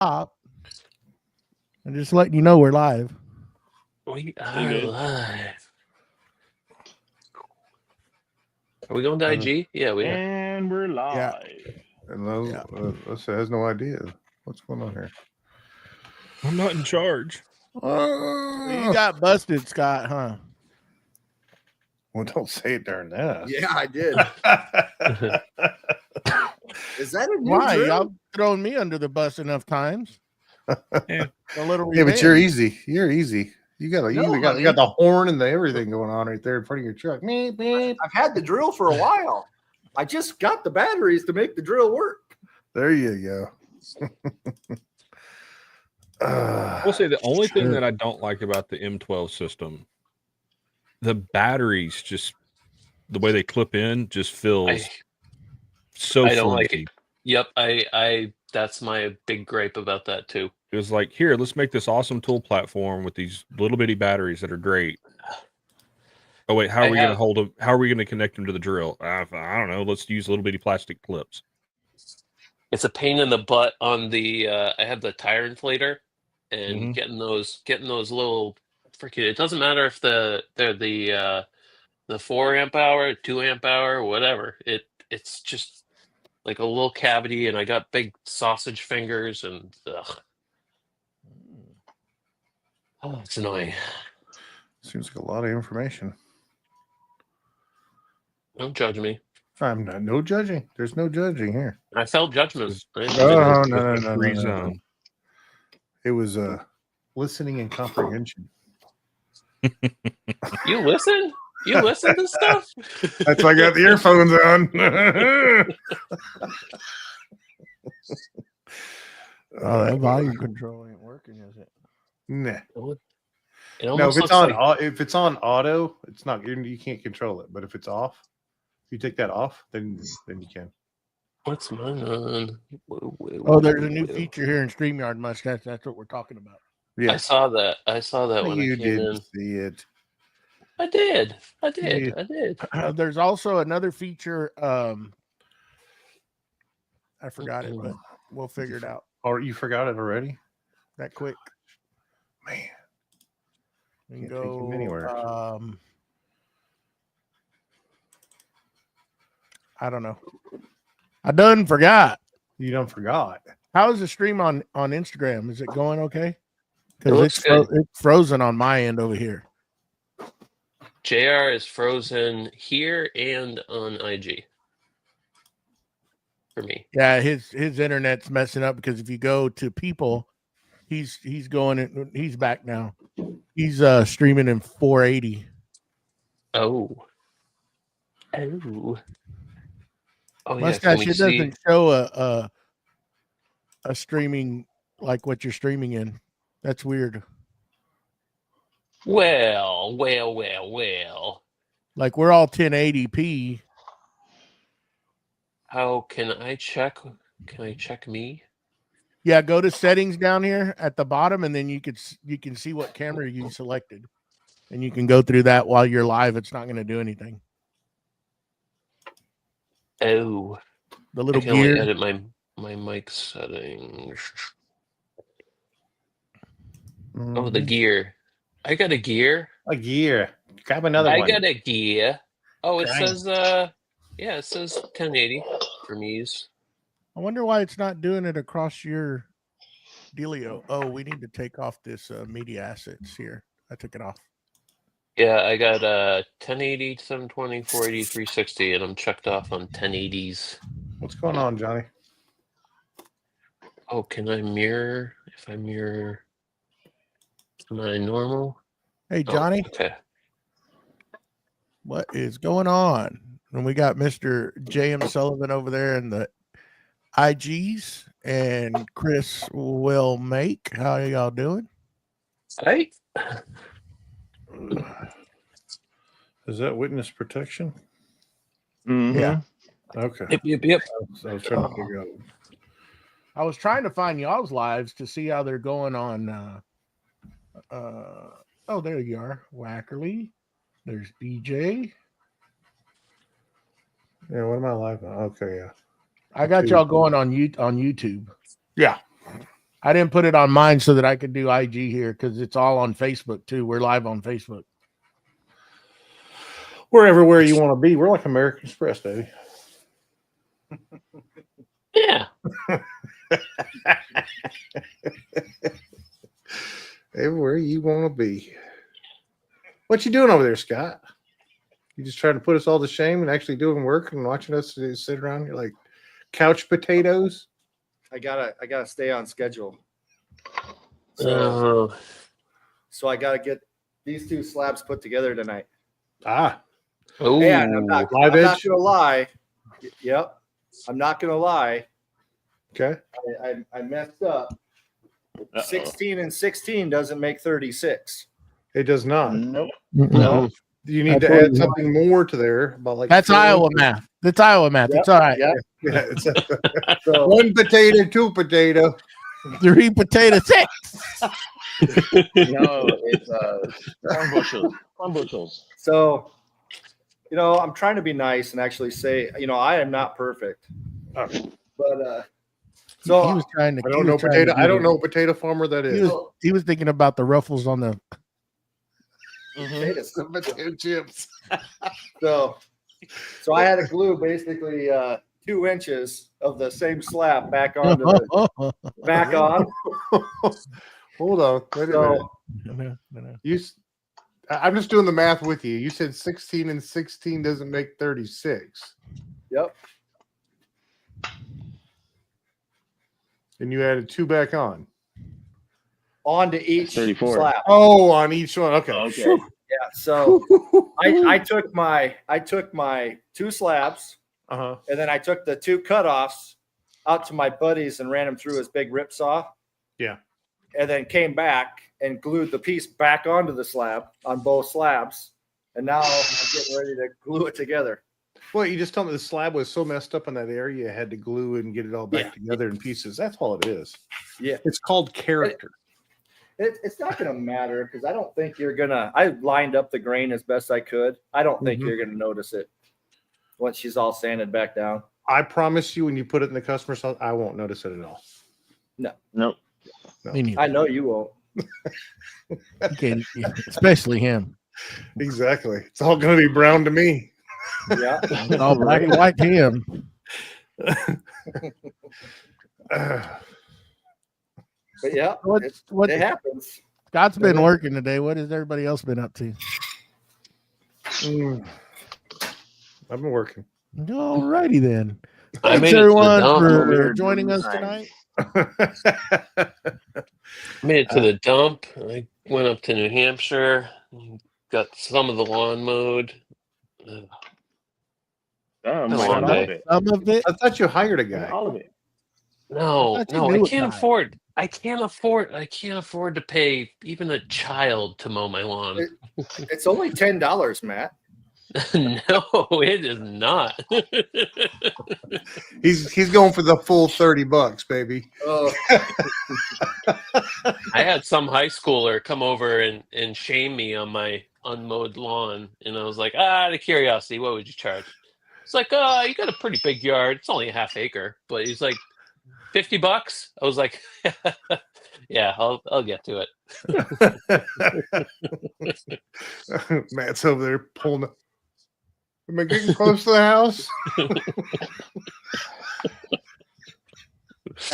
I'm just letting you know we're live. We are live. Are we going to IG? Yeah, we are. And we're live. And those, Yeah. Alyssa has no idea what's going on here. I'm not in charge. You got busted, Scott, huh? Well, don't say it during that. Yeah, I did. Is that a new Why? drill? Y'all thrown me under the bus enough times. Yeah. A little Yeah, but you're revenge. easy. You're easy. You got No, you got the horn and the everything going on right there in front of your truck. Meep, meep. I've had the drill for a while. I just got the batteries to make the drill work. There you go. I will say the only thing that I don't like about the M12 system, the batteries just the way they clip in just feels so I don't like flimsy. it. Yep, I that's my big gripe about that too. It was like, here, let's make this awesome tool platform with these little bitty batteries that are great. Oh wait, how are we going to hold them? How are we going to connect them to the drill? I don't know. Let's use little bitty plastic clips. It's a pain in the butt on the I have the tire inflator and getting those little freaking, it doesn't matter if they're the 4 amp hour, 2 amp hour, whatever. It's just like a little cavity, and I got big sausage fingers, and oh, it's annoying. Seems like a lot of information. Don't judge me. I'm not, no judging. There's no judging here. I felt judgment. No. Free zone. It was listening and comprehension. You listen? You listen to stuff? That's why I got the earphones on. Oh, that volume control ain't working, is it? Nah. It No, almost if it's looks on like, if it's on auto, it's not you can't control it. But if it's off, if you take that off, then you can. what's mine on? Oh, there's a new feature here in StreamYard Mustache. That's what we're talking about. Yeah, I saw that. I saw that when you I came didn't in. see it. I did. Yeah. There's also another feature. I forgot it, but we'll figure it out Or you forgot it already, that quick. man. We can Can't take him go anywhere. I don't know. I done forgot. You don't forgot. How's the stream on Instagram? Is it going okay? It looks good. It's frozen on my end over here. JR is frozen here and on IG. For me. Yeah, his internet's messing up because if you go to people, he's going in, he's back now. He's streaming in 480. Oh, Mustache, yeah, it doesn't show a streaming like what you're streaming in. That's weird. Well. Like we're all 1080p. How can I check? Can I check me? Yeah, go to settings down here at the bottom, and then you can see what camera you selected, and you can go through that while you're live. It's not going to do anything. Oh, The I little can only gear. edit my mic settings. Oh, the gear. I got a gear. A gear. Grab another I one. got a gear. Oh, it Dang. says yeah, it says 1080 for me's. I wonder why it's not doing it across your dealio. Oh, we need to take off this media assets here. I took it off. Yeah, I got 1080, 720, 480, 360, and I'm checked off on 1080s. What's going on, Johnny? Oh, can I mirror? If I mirror, am I normal? Hey, Oh, Johnny, okay. what is going on? And we got Mr. J.M. Sullivan over there in the IGs and Chris will make. How are y'all doing? Right? Is that witness protection? Mm-hmm. Yeah. Okay. Yep. I was trying to figure out. I was trying to find y'all's lives to see how they're going on. Oh, there you are, Wackerly. There's BJ. Yeah, what am I live on? Okay, yeah. I got y'all going on YouTube. Yeah. I didn't put it on mine so that I could do IG here because it's all on Facebook too. We're live on Facebook. We're everywhere you want to be. We're like American Express, baby. Yeah. Everywhere you want to be. What you doing over there, Scott? You just trying to put us all to shame and actually doing work and watching us sit around here like couch potatoes? I gotta stay on schedule. Oh. So I gotta get these 2 slabs put together tonight. Ah, Oh. And I'm not Live edge? gonna lie. Yep. I'm not gonna lie. okay. I messed up. 16 and 16 doesn't make 36. It does not. Nope. No. You need I to told add you. something more to there about like That's 4 Iowa inches. math. That's Iowa math. Yep. It's all right. Yep. Yeah, it's So 1 potato, 2 potato. 3 potato 6. No, it's corn bushels. Corn bushels. So, I'm trying to be nice and actually say, I am not perfect. Oh. But He so was trying to. I he don't was know trying potato. to I do don't it. know what potato farmer that He is. was thinking about the ruffles on the. potatoes. Potato chips. So I had to glue basically 2 inches of the same slab back onto the back on. Hold on. Wait a minute. So I'm just doing the math with you. You said 16 and 16 doesn't make 36. yep. And you added 2 back on. Onto each 34. slab. Oh, on each one. Okay. Okay. Yeah. So I took my 2 slabs Uh-huh. and then I took the 2 cutoffs out to my buddies and ran them through his big rip saw. Yeah. And then came back and glued the piece back onto the slab on both slabs. And now I'm getting ready to glue it together. Well, you just told me the slab was so messed up in that area, you had to glue and get it all back Yeah. together in pieces. That's all it is. Yeah. It's called character. It's not going to matter because I don't think you're going to. I lined up the grain as best I could. I don't think Mhm. you're going to notice it once she's all sanded back down. I promise you, when you put it in the customer's house, I won't notice it at all. Nope. Me neither. I know you won't. You can't- especially him. Exactly. It's all going to be brown to me. Yeah. It's all black and white to him. But yeah, What it happens. Scott's been working today. What has everybody else been up to? Mm. I've been working. All righty then. I Thanks made it to the everyone dump. for Weird joining us times. tonight. Made it to the dump. I went up to New Hampshire, got some of the lawn mowed. Oh, That's my one God, all day. of it. Some of it. I thought you hired a guy. All of it. No, I thought you no, knew I a can't guy. afford. I can't afford to pay even a child to mow my lawn. It's only $10, Matt. No, it is not. He's going for the full $30, baby. Oh, I had some high schooler come over and shame me on my unmowed lawn, and I was like, out of curiosity, what would you charge? It's like, you got a pretty big yard. It's only a half acre, but he's like, $50. I was like, yeah, I'll get to it. Matt's over there pulling. Am I getting close to the house?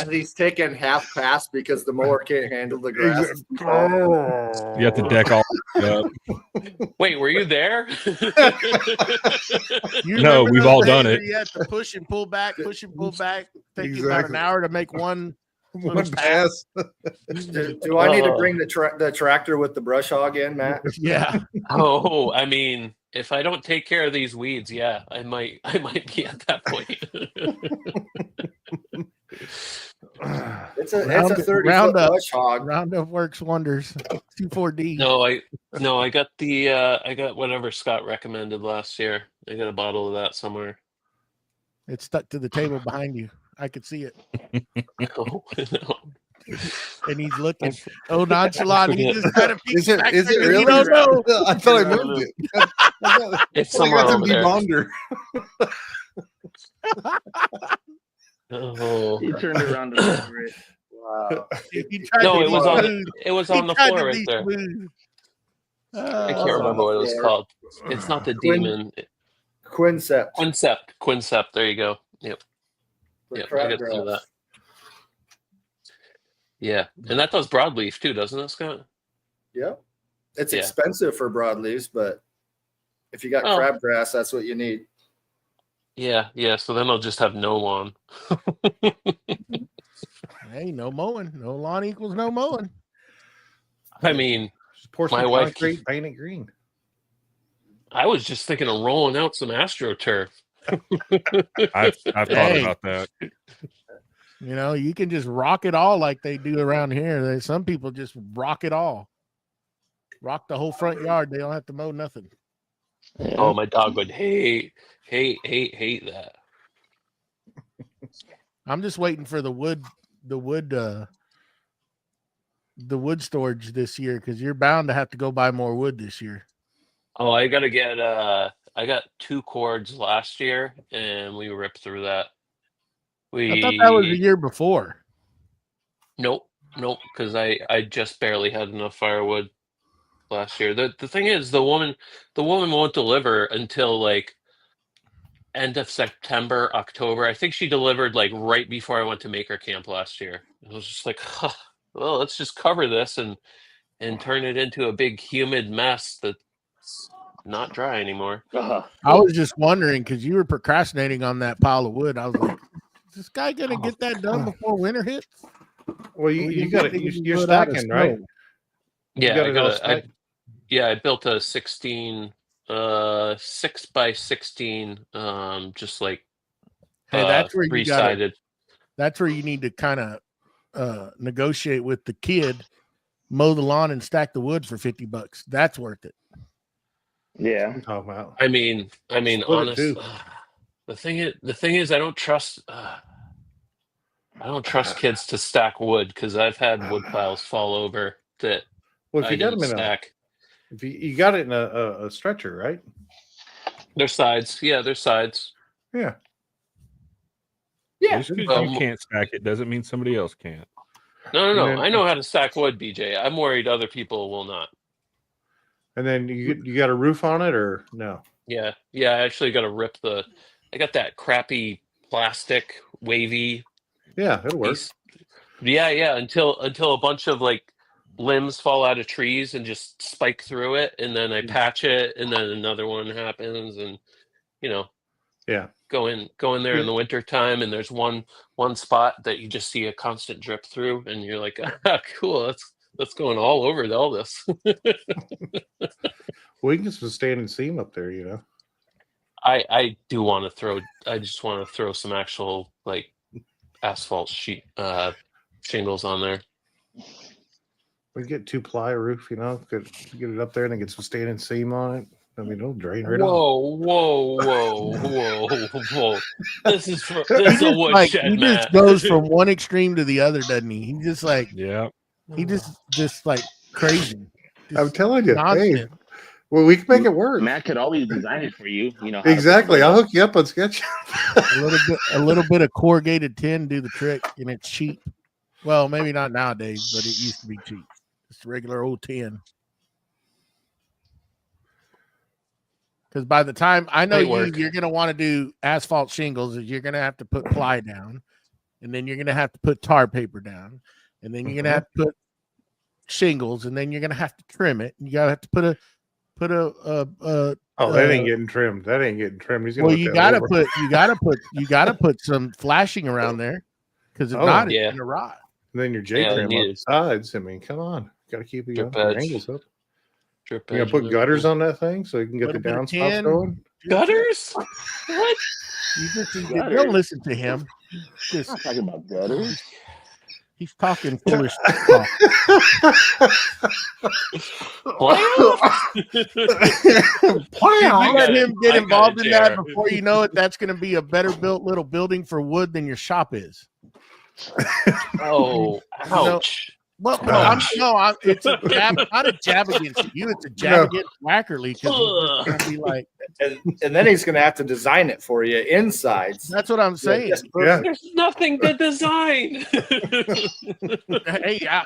and he's taking half pass because the mower can't handle the grass. You have to deck all up. Wait, were you there? You No, remember we've those all days done where it. You have to push and pull back. Take you about an Exactly. hour to make one. One pass. Do I need to bring the tractor with the brush hog in, Matt? Yeah. Oh, I mean, if I don't take care of these weeds, yeah, I might be at that point. It's a Round- 30-foot round up. brush hog. Roundup works wonders. 2,4-D. No, I got I got whatever Scott recommended last year. I got a bottle of that somewhere. It's stuck to the table behind you. I could see it. No, no. And he's looking. Oh, nonchalant. He just had a piece Is it? back Is there it 'cause really? he don't know. I thought I moved it. It's I somewhere got some over there. debonder. Oh, He turned around to look for it. Wow. He tried No, to it be was on smooth. it was He on the tried floor to right be there. smooth. I can't was on remember the what it was floor. called. It's not the Quin- demon. Quincept. Quincept. There you go. Yep. for Yep, I got some of crabgrass. that. Yeah, and that does broadleaf too, doesn't it, Scott? Yep. It's Yeah. expensive for broadleaves, but if you got Oh. crabgrass, that's what you need. Yeah, yeah. So then I'll just have no lawn. Hey, no mowing. No lawn equals no mowing. I mean, Just pour some My wife concrete, paint it green. I was just thinking of rolling out some AstroTurf. I've thought Hey. about that. You know, you can just rock it all like they do around here. Some people just rock it all. Rock the whole front yard. They don't have to mow nothing. Oh, my dog would hate that. I'm just waiting for the wood storage this year because you're bound to have to go buy more wood this year. Oh, I gotta get I got 2 cords last year and we ripped through that. I thought that was the We year before. nope, because I just barely had enough firewood last year. The thing is the woman won't deliver until like end of September, October. I think she delivered like right before I went to Maker Camp last year. I was just like, huh, well, let's just cover this and turn it into a big humid mess that's not dry anymore. Uh-huh. I was just wondering because you were procrastinating on that pile of wood. I was like, is this guy gonna get that done before winter hits? Well, you got it. You're Put out a stacking, right? snow. Yeah, got I it all got stacked? I built a 16 6x16 just like Hey, that's where you got it. three-sided. That's where you need to kind of negotiate with the kid, mow the lawn and stack the wood for $50. That's worth it. Yeah. I'm talking about. I mean Split it honest too. the thing is I don't trust kids to stack wood because I've had wood piles fall over that Well, if I you got didn't them in a, stack. if you got it in a stretcher, right? Their sides. Yeah, their sides. Yeah. Yeah. Just because Well, you can't stack it doesn't mean somebody else can't. No. And then- I know how to stack wood, BJ. I'm worried other people will not. And then you got a roof on it or no? Yeah. I actually got to rip I got that crappy plastic wavy Yeah, it'll work. piece. Yeah. Until a bunch of like limbs fall out of trees and just spike through it, and then I patch it, and then another one happens, and Yeah. go in there in the winter time, and there's one spot that you just see a constant drip through, and you're like, ah, cool, that's going all over all this. Well, you can just stand and seam up there, you know. I do want to throw. I just want to throw some actual like asphalt shingles on there. We get 2-ply roof, you know, get it up there and then get some stand and seam on it. I mean, it'll drain right off. Whoa! This is a He woodshed, just Matt. goes from one extreme to the other, doesn't he? He just like Yeah. like crazy. I'm telling you, hey, nonsense. well, we can make it work. Matt could always design it for you. You know how to Exactly. put it I'll up. hook you up on SketchUp. A little bit of corrugated tin do the trick, and it's cheap. Well, maybe not nowadays, but it used to be cheap. Just regular old tin. Because by the time I know Might work. you're going to want to do asphalt shingles, is you're going to have to put ply down, and then you're going to have to put tar paper down, and then you're going to have to put shingles, and then you're going to have to trim it. You got to have to put a Oh, that ain't getting trimmed. That ain't getting trimmed. He's gonna well, look you that gotta over. put some flashing around there because if Oh, not, it's yeah. gonna rot. And then your J Yeah, trim on need the sides. I mean, come on. Got to keep your Drip edge. angles up. Drip You gonna edge put and gutters everything. on that thing so you can get the Little bit of downspouts tin. going? Gutters? What? You Gutters. don't listen to him. I'm Just not talking about gutters. he's talking foolish talk. I You let got him it. get I got involved it, in that JR. before you know it. That's going to be a better built little building for wood than your shop is. Oh, know- ouch. Well, it's a jab, not a jab against you. It's a jab against Wackerly because he's just gonna be like. And then he's going to have to design it for you insides. That's what I'm saying. Yeah. There's nothing to design.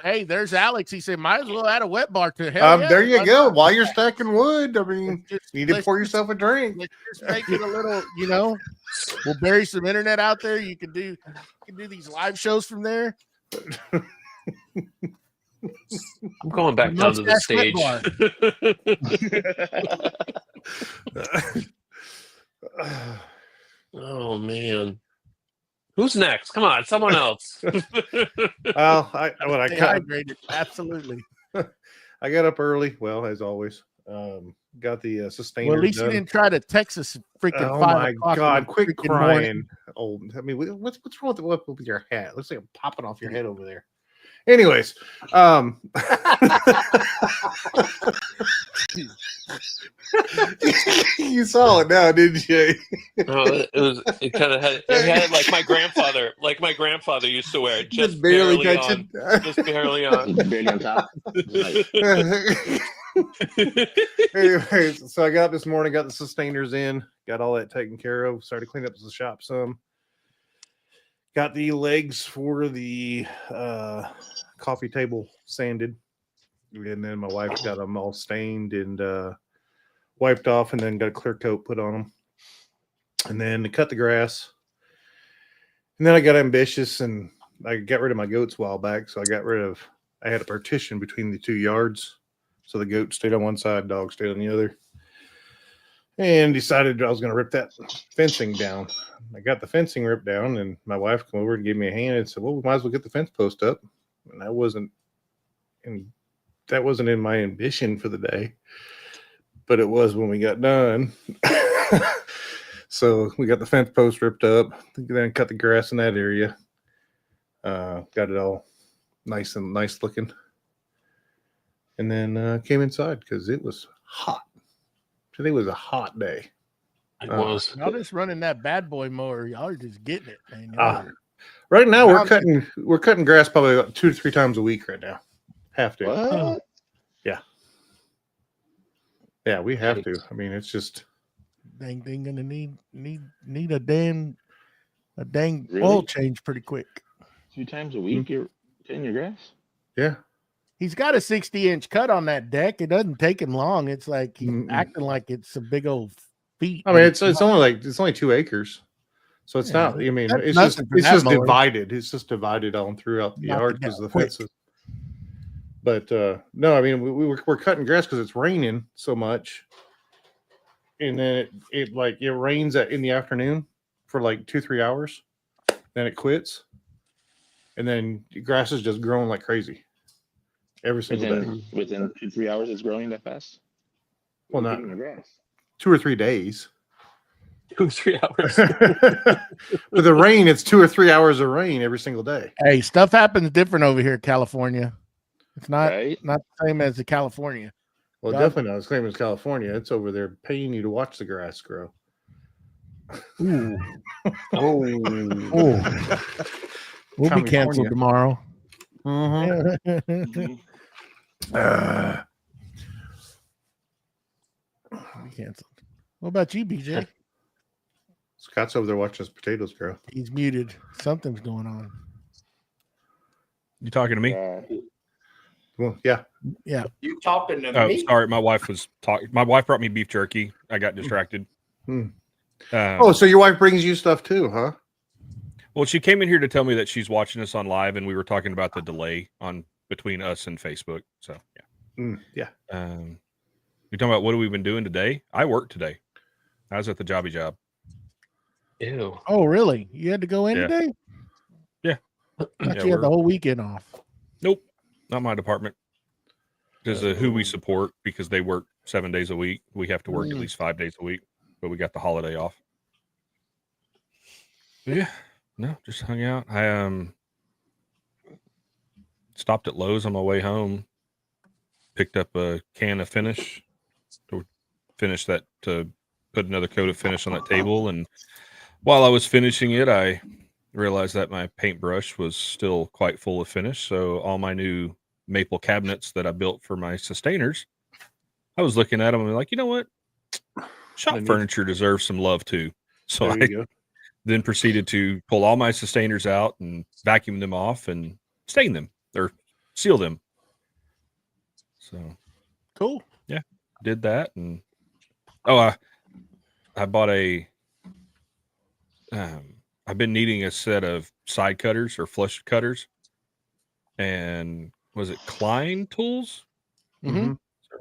Hey, there's Alex. He said, might as well add a wet bar to hell. Yeah, There you why go. not? While you're stacking wood, I mean, Just- you need to let's pour just- yourself a drink. Let's just make it a little, we'll bury some internet out there. You can do these live shows from there. I'm going back down to the Mustache wet stage. Oh man, who's next? Come on, someone else. Well, Stay I hydrated. Absolutely. got up early. Well, as always, got the sustainer. Well, at least you done. didn't try to text us freaking Oh 5 my o'clock in God! the Quit freaking crying. morning. Oh, I mean, what's wrong with your hat? Looks like I'm popping off your head over there. Anyways, you saw it now, didn't you? It kind of had like my grandfather used to wear it, just barely on, just barely on. Barely on top. Like, Anyways, so I got this morning, got the sustainers in, got all that taken care of, started cleaning up the shop some. Got the legs for the coffee table sanded. And then my wife got them all stained and wiped off, and then got a clear coat put on them. And then to cut the grass. And then I got ambitious and I got rid of my goats a while back. So I had a partition between the 2 yards. So the goat stayed on one side, dog stayed on the other. And decided I was going to rip that fencing down. I got the fencing ripped down, and my wife came over and gave me a hand and said, well, we might as well get the fence post up. And that wasn't in my ambition for the day, but it was when we got done. So we got the fence post ripped up, then cut the grass in that area. Got it all nice looking. And then came inside because it was hot. Today was a hot day. It was. Y'all just running that bad boy mower. Y'all are just getting it, man. Right now we're Mountain. cutting grass probably about 2 to 3 times a week right now. Have to. what? Yeah, we have to. I mean, it's just Dang thing gonna need a dang Really? oil change pretty quick. 2 times a week you're cutting your grass? yeah. He's got a 60-inch cut on that deck. It doesn't take him long. It's like he's Mm-mm. acting like it's a big old feat. I mean, it's only 2 acres, so it's Yeah, not. I mean, that's it's nothing for it's that just mower. divided. It's just divided on throughout the Knock yard it because down of the quick. fences. But no, I mean, we're cutting grass because it's raining so much, and then it rains in the afternoon for like 2-3 hours, then it quits, and then the grass is just growing like crazy every single day. Within 2-3 hours it's growing that fast? Well, You're not cutting the grass. 2 or 3 days. 2 or 3 hours. With the rain, it's 2 or 3 hours of rain every single day. Hey, stuff happens different over here in California. It's not Right? the same as the California. Well, God. definitely not the same as California. It's over there paying you to watch the grass grow. Ooh. Oh. Ooh. We'll be canceled California. tomorrow. Mhm. We'll be canceled. What about you, BJ? Scott's over there watching his potatoes grow. He's muted. Something's going on. You talking to me? Well, yeah. You talking to Oh, me? sorry. My wife was talking. My wife brought me beef jerky. I got distracted. Hmm. Um, So your wife brings you stuff too, huh? Well, she came in here to tell me that she's watching us on live, and we were talking about the delay on between us and Facebook. So yeah. Yeah. You're talking about what have we been doing today? I worked today. I was at the jobby job. Ew. Oh, really? You had to go in Yeah. today? Yeah. Thought Yeah, you had we're- the whole weekend off. Nope, not my department. Because of who we support, because they work 7 days a week. We have to work at least 5 days a week, but we got the holiday off. But yeah, no, just hung out. I stopped at Lowe's on my way home, picked up a can of finish to finish that, to put another coat of finish on that table. And while I was finishing it, I realized that my paintbrush was still quite full of finish. So all my new maple cabinets that I built for my sustainers, I was looking at them and like, you know what? Shop Neat. furniture deserves some love too. So There I you go. then proceeded to pull all my sustainers out and vacuum them off and stain them or seal them. So Cool. did that, and I bought a I've been needing a set of side cutters or flush cutters, and was it Klein tools? Mhm.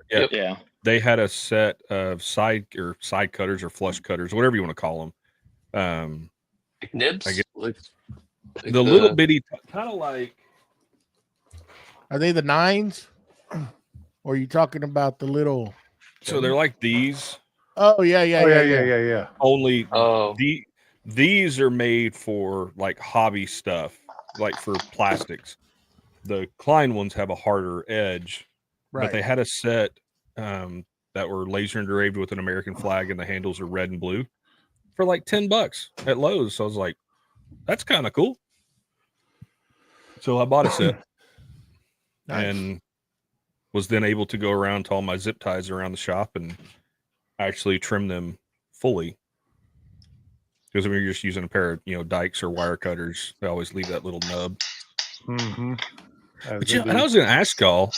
Yeah, Yeah. they had a set of side cutters or flush cutters, whatever you want to call them. Like nibs. I guess- Like The little bitty, kind of like Are they the 9s? Or are you talking about the little? so they're like these. Oh yeah, yeah, Oh yeah, yeah. Only Oh, these are made for like hobby stuff, like for plastics. The Klein ones have a harder edge, Right. but they had a set that were laser engraved with an American flag, and the handles are red and blue for like $10 at Lowe's. So I was like, that's kind of cool. So I bought a set Nice. and was then able to go around to all my zip ties around the shop and actually trim them fully. Because when you're just using a pair of, dikes or wire cutters, they always leave that little nub. Mm-hmm. But and I was going to ask y'all,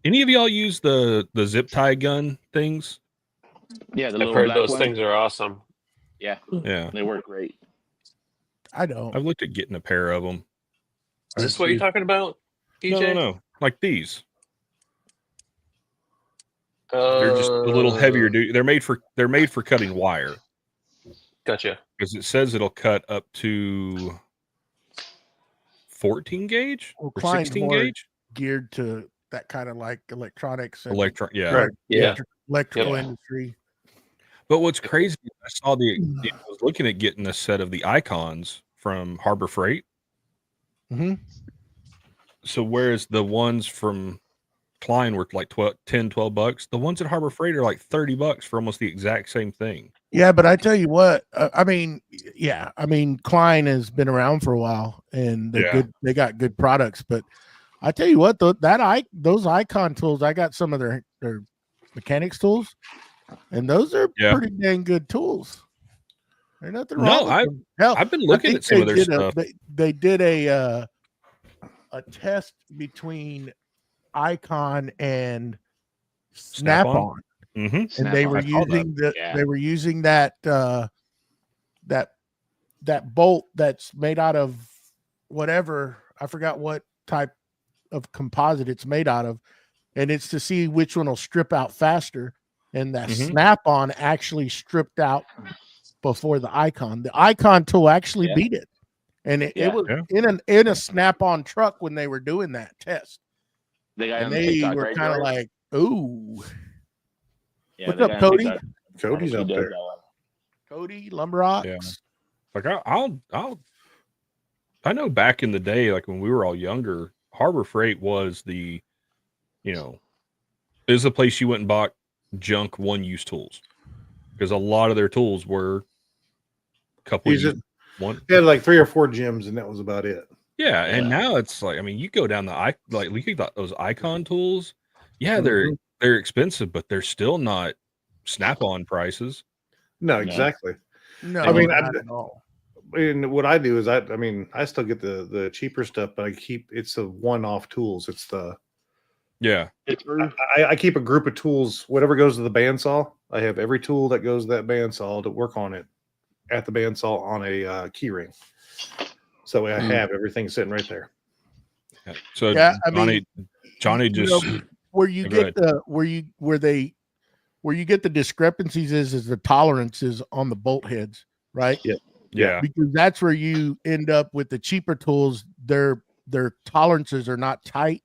any of y'all use the zip tie gun things? Yeah, the I've little heard black those one. things are awesome. Yeah, Yeah, they work great. I don't. I've looked at getting a pair of them. Is this what you're talking about, PJ? No, like these. They're just a little heavier. They're made for cutting wire Gotcha. because it says it'll cut up to 14 gauge Well, or Klein's 16 more gauge. geared to that kind of like electronics and Yeah. Right. Yeah. electrical Yep. industry. But what's crazy, I saw I was looking at getting a set of the icons from Harbor Freight. Mm-hmm. So whereas the ones from Klein were like $12, the ones at Harbor Freight are like $30 for almost the exact same thing. Yeah, but I tell you what, I mean, Klein has been around for a while, and they're Yeah. good. They got good products, but I tell you what, those icon tools, I got some of their mechanics tools, and those are Yeah. pretty dang good tools. There's nothing wrong. No, with them. Hell, I've been I looking think at some of they their did stuff. They did a test between Icon and Snap-on. Mm-hmm. And Snap-on. they were I saw that. using that that bolt that's made out of whatever, I forgot what type of composite it's made out of, and it's to see which one will strip out faster. And that Mhm. Snap-on actually stripped out before the Icon. The Icon tool actually Yeah. beat it, and it Yeah. was Yeah. in a Snap-on truck when they were doing that test, The guy and on the they TikTok, were right, kind of George? like, "Ooh, Yeah, what's the up, guy on Cody? TikTok, Cody's he up does there. that one. Cody Lumberocks." Yeah. Like I know back in the day, like when we were all younger, Harbor Freight was the place you went and bought junk one-use tools, because a lot of their tools were a couple He's use one. He had like 3 or 4 gyms, and that was about it. Yeah, and Yeah. now it's like, I mean, you go down we got those Icon tools. Yeah, Mhm. they're expensive, but they're still not Snap-on prices. No, No. exactly. No, I mean, not at all. And what I do is I still get the cheaper stuff, but it's the one-off tools. It's Yeah, I keep a group of tools. Whatever goes to the bandsaw, I have every tool that goes to that bandsaw to work on it at the bandsaw on a key ring. So I have everything sitting right there. yeah. So Yeah, I mean, Johnny you just know, where you go get where you get the discrepancies is the tolerances on the bolt heads, right? yeah. Because that's where you end up with the cheaper tools. Their tolerances are not tight,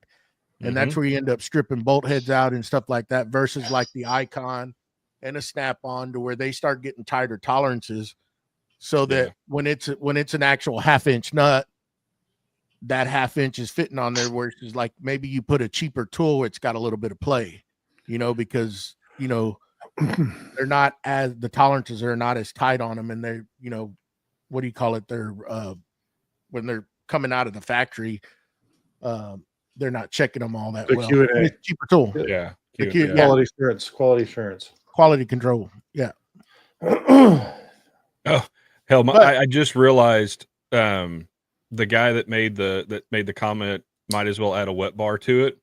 and that's where you end up stripping bolt heads out and stuff like that. Versus like the Icon and a Snap-on, to where they start getting tighter tolerances, so that when it's an actual half-inch nut, that half-inch is fitting on there. Versus like maybe you put a cheaper tool, it's got a little bit of play, because they're not as, the tolerances are not as tight on them, and they're what do you call it? They're when they're coming out of the factory, they're not checking them all that The well. Q&A. It's a cheaper tool. Yeah. The Q- Q- yeah. yeah. Quality assurance. Quality control. Yeah. Oh hell! But- I just realized the guy that made the comment might as well add a wet bar to it.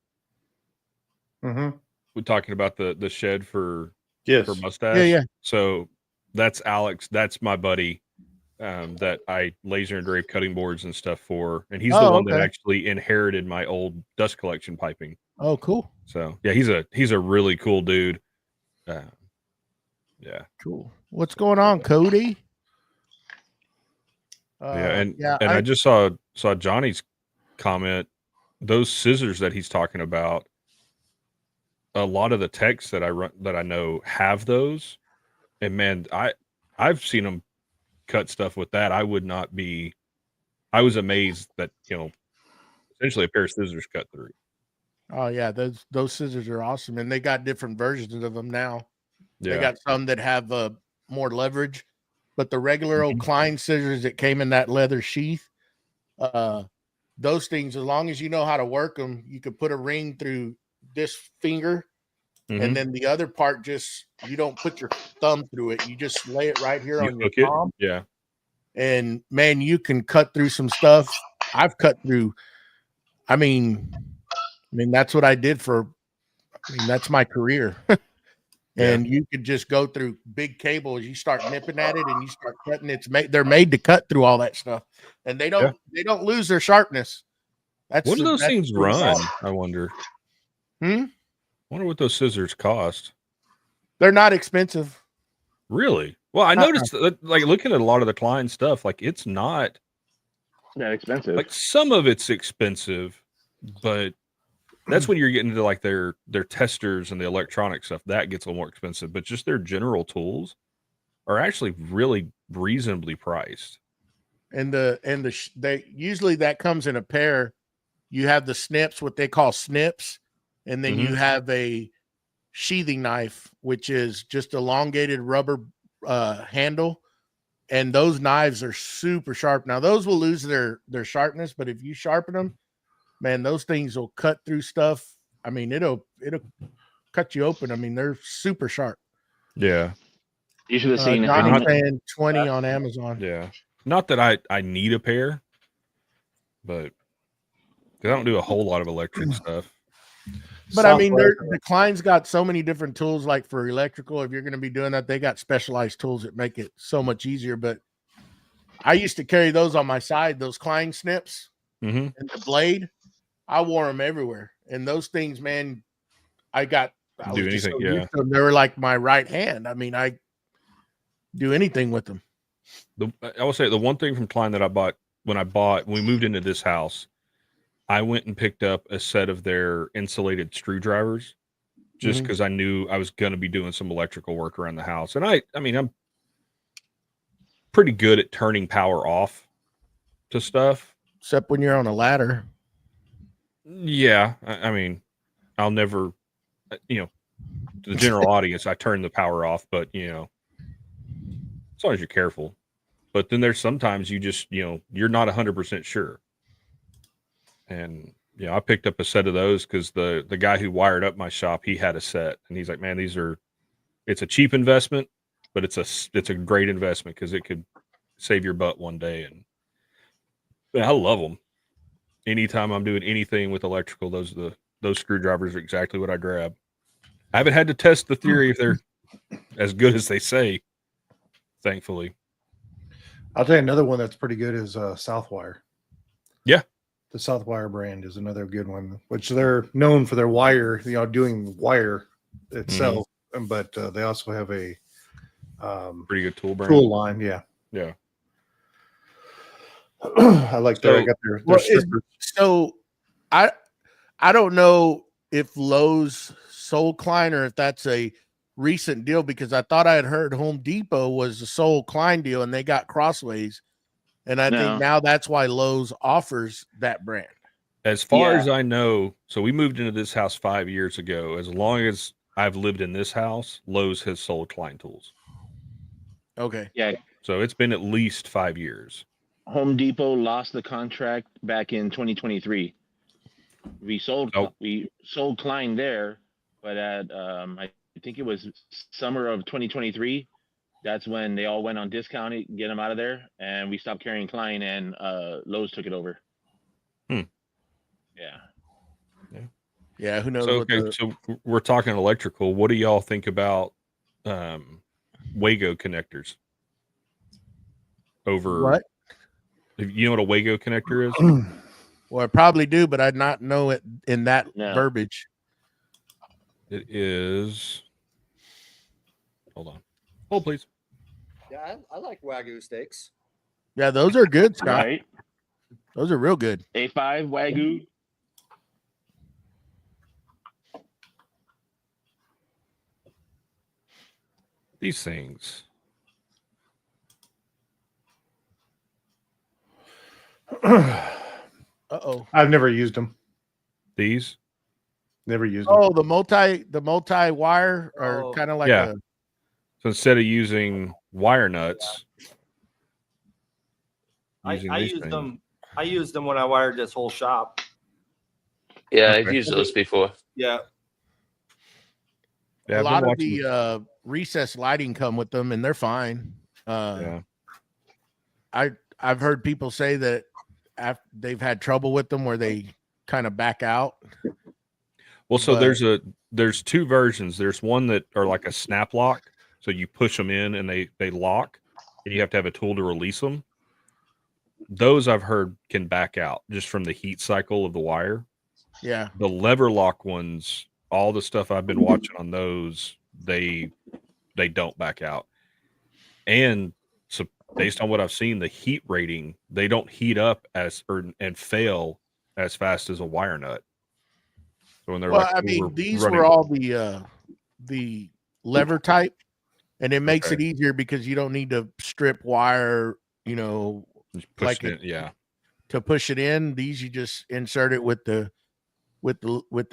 Mm-hmm. We're talking about the shed for Yes. mustache. Yeah. So that's Alex. That's my buddy that I laser engrave cutting boards and stuff for, and he's the Oh, one that okay. actually inherited my old dust collection piping. Oh, cool. So yeah, he's a really cool dude. Yeah. Cool. What's going on, Cody? And I just saw Johnny's comment. Those scissors that he's talking about, a lot of the techs that I know have those, and man, I've seen them cut stuff with that. I was amazed that essentially a pair of scissors cut through. Oh yeah, those scissors are awesome, and they got different versions of them now. Yeah. They got some that have more leverage, but the regular old Klein scissors that came in that leather sheath, those things, as long as you know how to work them, you could put a ring through this finger, Mhm. and then the other part, just you don't put your thumb through it. You just lay it right here You on your hook it? palm, Yeah. and man, you can cut through some stuff. I've cut through. I mean, that's what I did for. That's my career. And you could just go through big cables. You start nipping at it, and you start cutting. They're made to cut through all that stuff, and they don't lose their sharpness. That's What do those that's things pretty run? solid. I wonder. Hmm? Wonder what those scissors cost. They're not expensive. Really? Well, I noticed that, like looking at a lot of the Klein stuff, like it's not That expensive. like some of it's expensive, but that's when you're getting into like their testers and the electronic stuff. That gets a little more expensive, but just their general tools are actually really reasonably priced. And they usually that comes in a pair. You have the snips, what they call snips, and then you have a sheathing knife, which is just elongated rubber handle. And those knives are super sharp. Now those will lose their sharpness, but if you sharpen them, man, those things will cut through stuff. I mean, it'll cut you open. I mean, they're super sharp. Yeah. You should have seen Johnny's how paying 20 on Amazon. Yeah. Not that I need a pair, but because I don't do a whole lot of electric stuff. But I mean, the Klein's got so many different tools. Like for electrical, if you're going to be doing that, they got specialized tools that make it so much easier. But I used to carry those on my side, those Klein snips Mm-hmm. and the blade. I wore them everywhere, and those things, man, I was Do just anything, so yeah. used to them. They were like my right hand. I mean, I do anything with them. I will say the one thing from Klein that I bought when we moved into this house, I went and picked up a set of their insulated screwdrivers just because I knew I was going to be doing some electrical work around the house. And I mean, I'm pretty good at turning power off to stuff. Except when you're on a ladder. Yeah. I mean, I'll never, to the general audience, I turn the power off, but, as long as you're careful. But then there's sometimes you just, you're not 100% sure. And, I picked up a set of those because the guy who wired up my shop, he had a set. And he's like, man, it's a cheap investment, but it's a great investment because it could save your butt one day. And I love them. Anytime I'm doing anything with electrical, those screwdrivers are exactly what I grab. I haven't had to test the theory if they're as good as they say, thankfully. I'll tell you another one that's pretty good is Southwire. Yeah. The Southwire brand is another good one, which they're known for their wire, doing wire itself, but they also have a Pretty good tool brand. tool line. Yeah. Yeah. I like that. I got their strippers. So I don't know if Lowe's sold Klein or if that's a recent deal, because I thought I had heard Home Depot was the sole Klein deal and they got Crossways. And I think now that's why Lowe's offers that brand. As far as I know, so we moved into this house 5 years ago. As long as I've lived in this house, Lowe's has sold Klein tools. Okay. Yeah, So it's been at least 5 years. Home Depot lost the contract back in 2023. We sold Oh. Klein there, but at I think it was summer of 2023. That's when they all went on discount, get them out of there, and we stopped carrying Klein, and Lowe's took it over. Hmm. Yeah. Yeah, who knows So what okay, the so we're talking electrical. What do y'all think about Wago connectors? Over what? you know what a Wago connector is? Well, I probably do, but I'd not know it in that No. verbiage. It is. Hold on. Hold please. Yeah, I like Wagyu steaks. Yeah, those are good, Scott. Right. Those are real good. A5 Wagyu. These things. Uh-oh. I've never used them. These. Never used them. Oh, the multi wire are Oh. kind of like Yeah. a So instead of using wire nuts, I these used things. them. I used them when I wired this whole shop. Yeah, I've Okay. used those before. Yeah. Yeah, a I've been lot of watching- the recessed lighting come with them and they're fine. yeah. I've heard people say that they've had trouble with them where they kind of back out. Well, so but- there's two versions. There's one that are like a snap lock, so you push them in and they lock, and you have to have a tool to release them. Those I've heard can back out just from the heat cycle of the wire. Yeah. The lever lock ones, all the stuff I've been watching on those, they don't back out. And so based on what I've seen, the heat rating, they don't heat up and fail as fast as a wire nut. So when they're Well, like I mean, over these running- were all the lever type, and it makes it Okay. easier because you don't need to strip wire, just push like it in. Yeah. to push it in. These you just insert it with the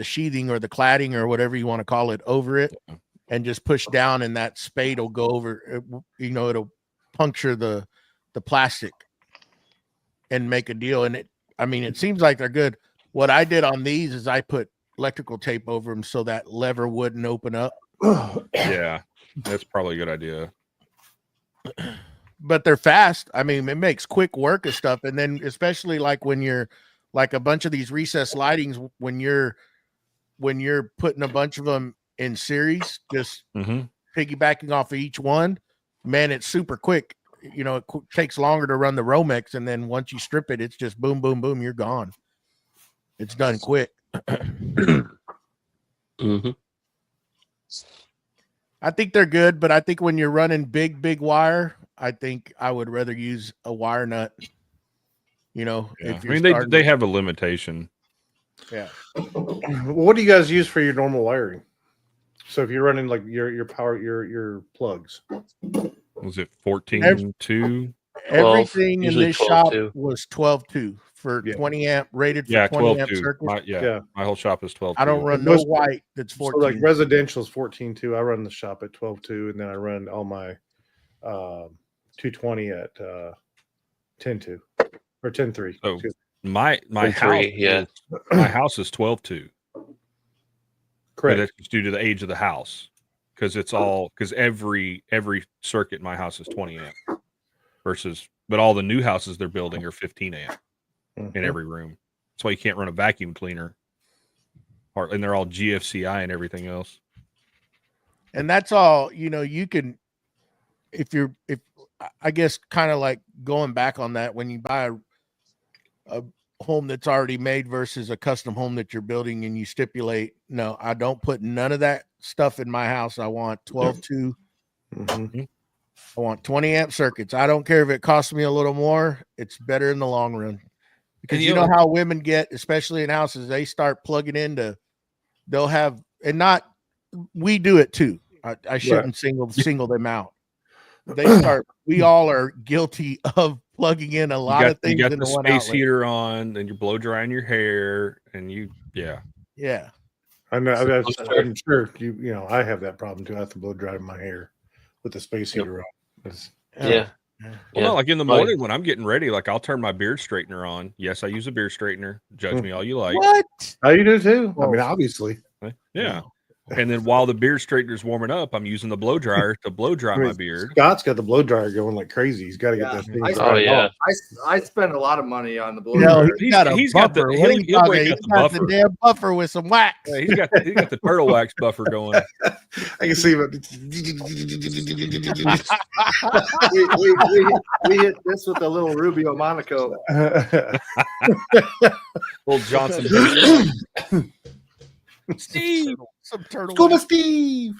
sheathing or the cladding or whatever you want to call it over it, Yeah. and just push down, and that spade will go over. It'll puncture the plastic and make a deal. And it seems like they're good. What I did on these is I put electrical tape over them so that lever wouldn't open up. Yeah. That's probably a good idea. But they're fast. I mean, it makes quick work of stuff. And then especially like when you're like a bunch of these recessed lightings, when you're putting a bunch of them in series, just Mm-hmm. piggybacking off of each one, man, it's super quick. It takes longer to run the Romex, and then once you strip it, it's just boom, boom, boom, you're gone. It's done quick. Mm-hmm. I think they're good, but I think when you're running big wire, I think I would rather use a wire nut. Yeah. if I you're mean, starting they with- have a limitation. yeah. What do you guys use for your normal wiring? So if you're running like your power, your plugs. Was it 14.2? Everything in usually this 12 shop too. was 12.2 for Yeah. 20 amp rated for Yeah, 20 amp 12.2. circuit. Yeah. My whole shop is 12. I don't run no Most- white that's So 14. like residential is 14.2. I run the shop at 12.2, and then I run all my 220 at 10.2 or 10.3. So- Excuse My And house, three, yeah. my house is 12.2. But Correct. that's just due to the age of the house, because every circuit in my house is 20 amp but all the new houses they're building are 15 amp in Mhm. every room. That's why you can't run a vacuum cleaner, and they're all GFCI and everything else. And that's all, you can, if I guess kind of like going back on that, when you buy a home that's already made versus a custom home that you're building, and you stipulate, no, I don't put none of that stuff in my house. I want 12.2. Mhm. I want 20 amp circuits. I don't care if it costs me a little more. It's better in the long run. Because And you you know know- how women get, especially in houses, they start plugging into, they'll have, and not, we do it too. I shouldn't single them out. They start, we all are guilty of plugging in a lot of things you got into the one space outlet. heater on, and you're blow drying your hair, and Yeah. I know. Sure. I'm sure I have that problem too. I have to blow dry my hair with the space Yep. heater on. It's- Yeah. Well, Yeah. not like in the Right. morning when I'm getting ready, like I'll turn my beard straightener on. Yes, I use a beard straightener. Judge me all you like. What? Oh, you do too? I Well, mean, obviously. Yeah. And then while the beard straightener's warming up, I'm using the blow dryer to blow dry I mean, my beard. Scott's got the blow dryer going like crazy. He's got to get Yeah. that thing. I Oh dried yeah. off. I spend a lot of money on the blow No, dryer. he's got a he's got the- buffer. he'll- What are you he'll talking? break He's out the got the buffer. damn buffer with some wax. Yeah, he's got the turtle wax buffer going. I can see him. We hit this with a little Rubio Monaco. Old Johnson. Steve, some turtle. Scuba wax. Steve.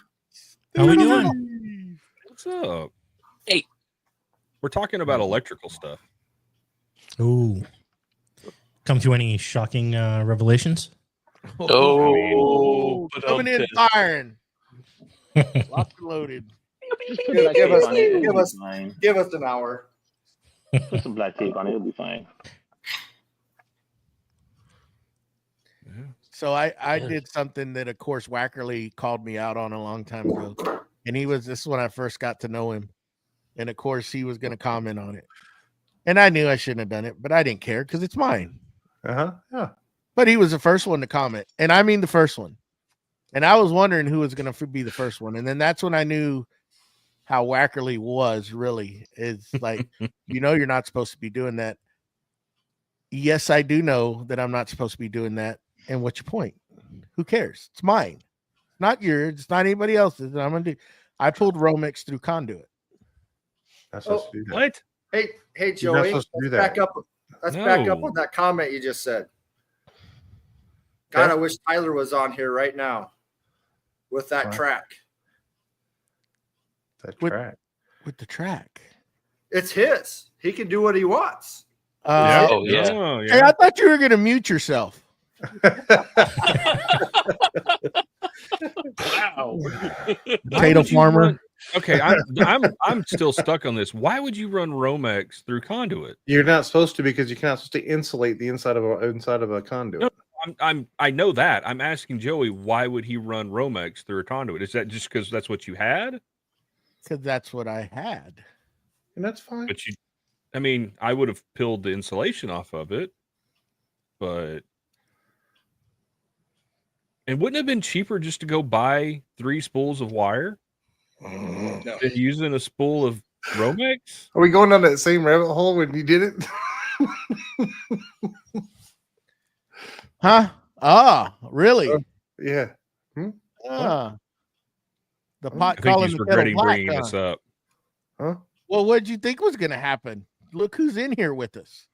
How we doing? What's up? Hey. We're talking about electrical stuff. Ooh. Come to any shocking revelations? Oh, but coming in okay. firing. Locked and loaded. Black Give tape us- on it, it'll give be us- fine. Give us an hour. Put some black tape on it, it'll be fine. So I Yeah. did something that, of course, Wackerly called me out on a long time ago, and this is when I first got to know him, and of course he was going to comment on it, and I knew I shouldn't have done it, but I didn't care because it's mine. Yeah. But he was the first one to comment, and I mean the first one, and I was wondering who was going to be the first one, and then that's when I knew how Wackerly was really. It's like, you're not supposed to be doing that. Yes, I do know that I'm not supposed to be doing that. And what's your point? Who cares? It's mine. It's not yours. It's not anybody else's. And I'm gonna do. I pulled Romex through conduit. That's supposed to do that. What? Hey, You're not Joey, supposed to do let's back that. up. Let's back up No. on that comment you just said. God, I wish Tyler was on here right now with that Right. track. That With- track. With the track. It's his. He can do what he wants. Oh yeah. Oh, Hey, yeah. I thought you were gonna mute yourself. Wow. Why Potato would you farmer. run- Okay, I'm still stuck on this. Why would you run Romex through conduit? You're not supposed to because you're not supposed to insulate the inside of a conduit. No. I know that. I'm asking Joey, why would he run Romex through a conduit? Is that just because that's what you had? Because that's what I had. And that's fine. But I mean, I would have peeled the insulation off of it, but and wouldn't it have been cheaper just to go buy 3 spools of wire than using a spool of Romex? Are we going down that same rabbit hole when you did it? Huh? Ah, really? Yeah. Ah. The I pot I think calling he's the kettle regretting black. bringing Huh? this up. Huh? Well, what did you think was gonna happen? Look who's in here with us.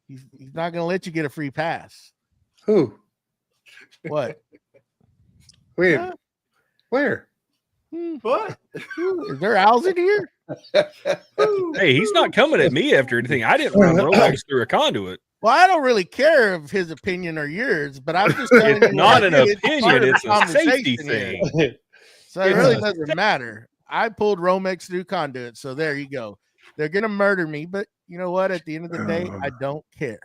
He's not gonna let you get a free pass. Who? What? When? Huh? Where? What? Is there owls in here? Hey, he's not coming at me after anything. I didn't run Rolex through a conduit. Well, I don't really care if his opinion or yours, but I'm just telling It's you not what an I did. opinion, part of it's the a safety conversation here. thing. So it It's really a doesn't matter. I pulled Romex through conduit, so there you go. They're gonna murder me, but you know what? At the end of the day, I don't care.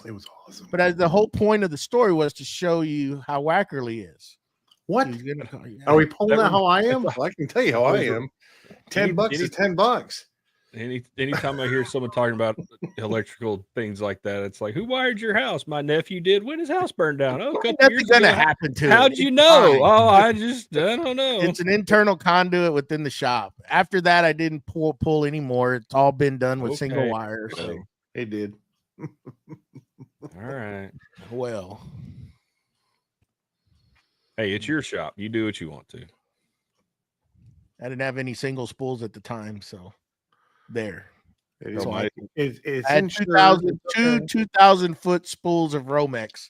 It was awesome. But as the whole point of the story was to show you how Wackerly is. What? He's gonna call you Are we out. pulling That out how I am? Well, I can tell you how I am. $10 is $10. Anytime I hear someone talking about electrical things like that, it's like, who wired your house? My nephew did when his house burned down. Oh, a couple Nothing's years gonna ago. happen to How'd it. you It's know? fine. Oh, I don't know. It's an internal conduit within the shop. After that, I didn't pull anymore. It's all been done with single Okay. wire. So It did. All right. well. Hey, it's your shop. You do what you want to. I didn't have any single spools at the time, so there. It is. So I- It's I had insured. 2,000 foot spools of Romex.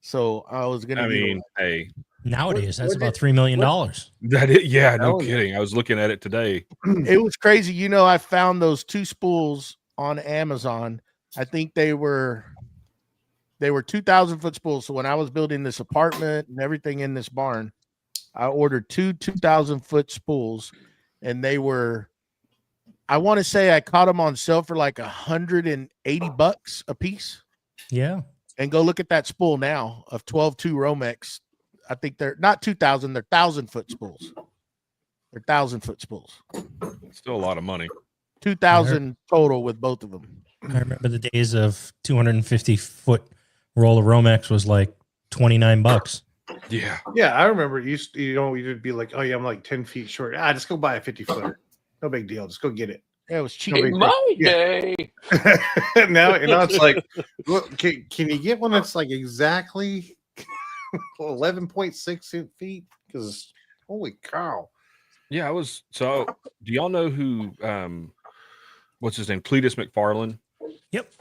So I was gonna. I mean, hey, Nowadays, that's what about did- $3 million. yeah, no Oh, yeah. kidding. I was looking at it today. It was crazy. You know, I found those 2 spools on Amazon. I think they were 2,000 foot spools. So when I was building this apartment and everything in this barn, I ordered 2,000 foot spools, and they were. I want to say I caught them on sale for like $180 a piece. Yeah. And go look at that spool now of 12-2 Romex. I think they're not 2,000, they're 1,000 foot spools. They're 1,000 foot spools. Still a lot of money. 2,000 total with both of them. I remember the days of 250-foot roll of Romex was like $29. Yeah. Yeah, I remember it used you'd be like, oh yeah, I'm like 10 feet short. Just go buy a 50-footer. No big deal. Just go get it. Yeah, it was cheap. No big In deal. my Yeah. day, now it's like, look, can you get one that's like exactly 11.6 feet? Because holy cow. Yeah, I was. So, do y'all know who? What's his name? Cletus McFarland. Yep.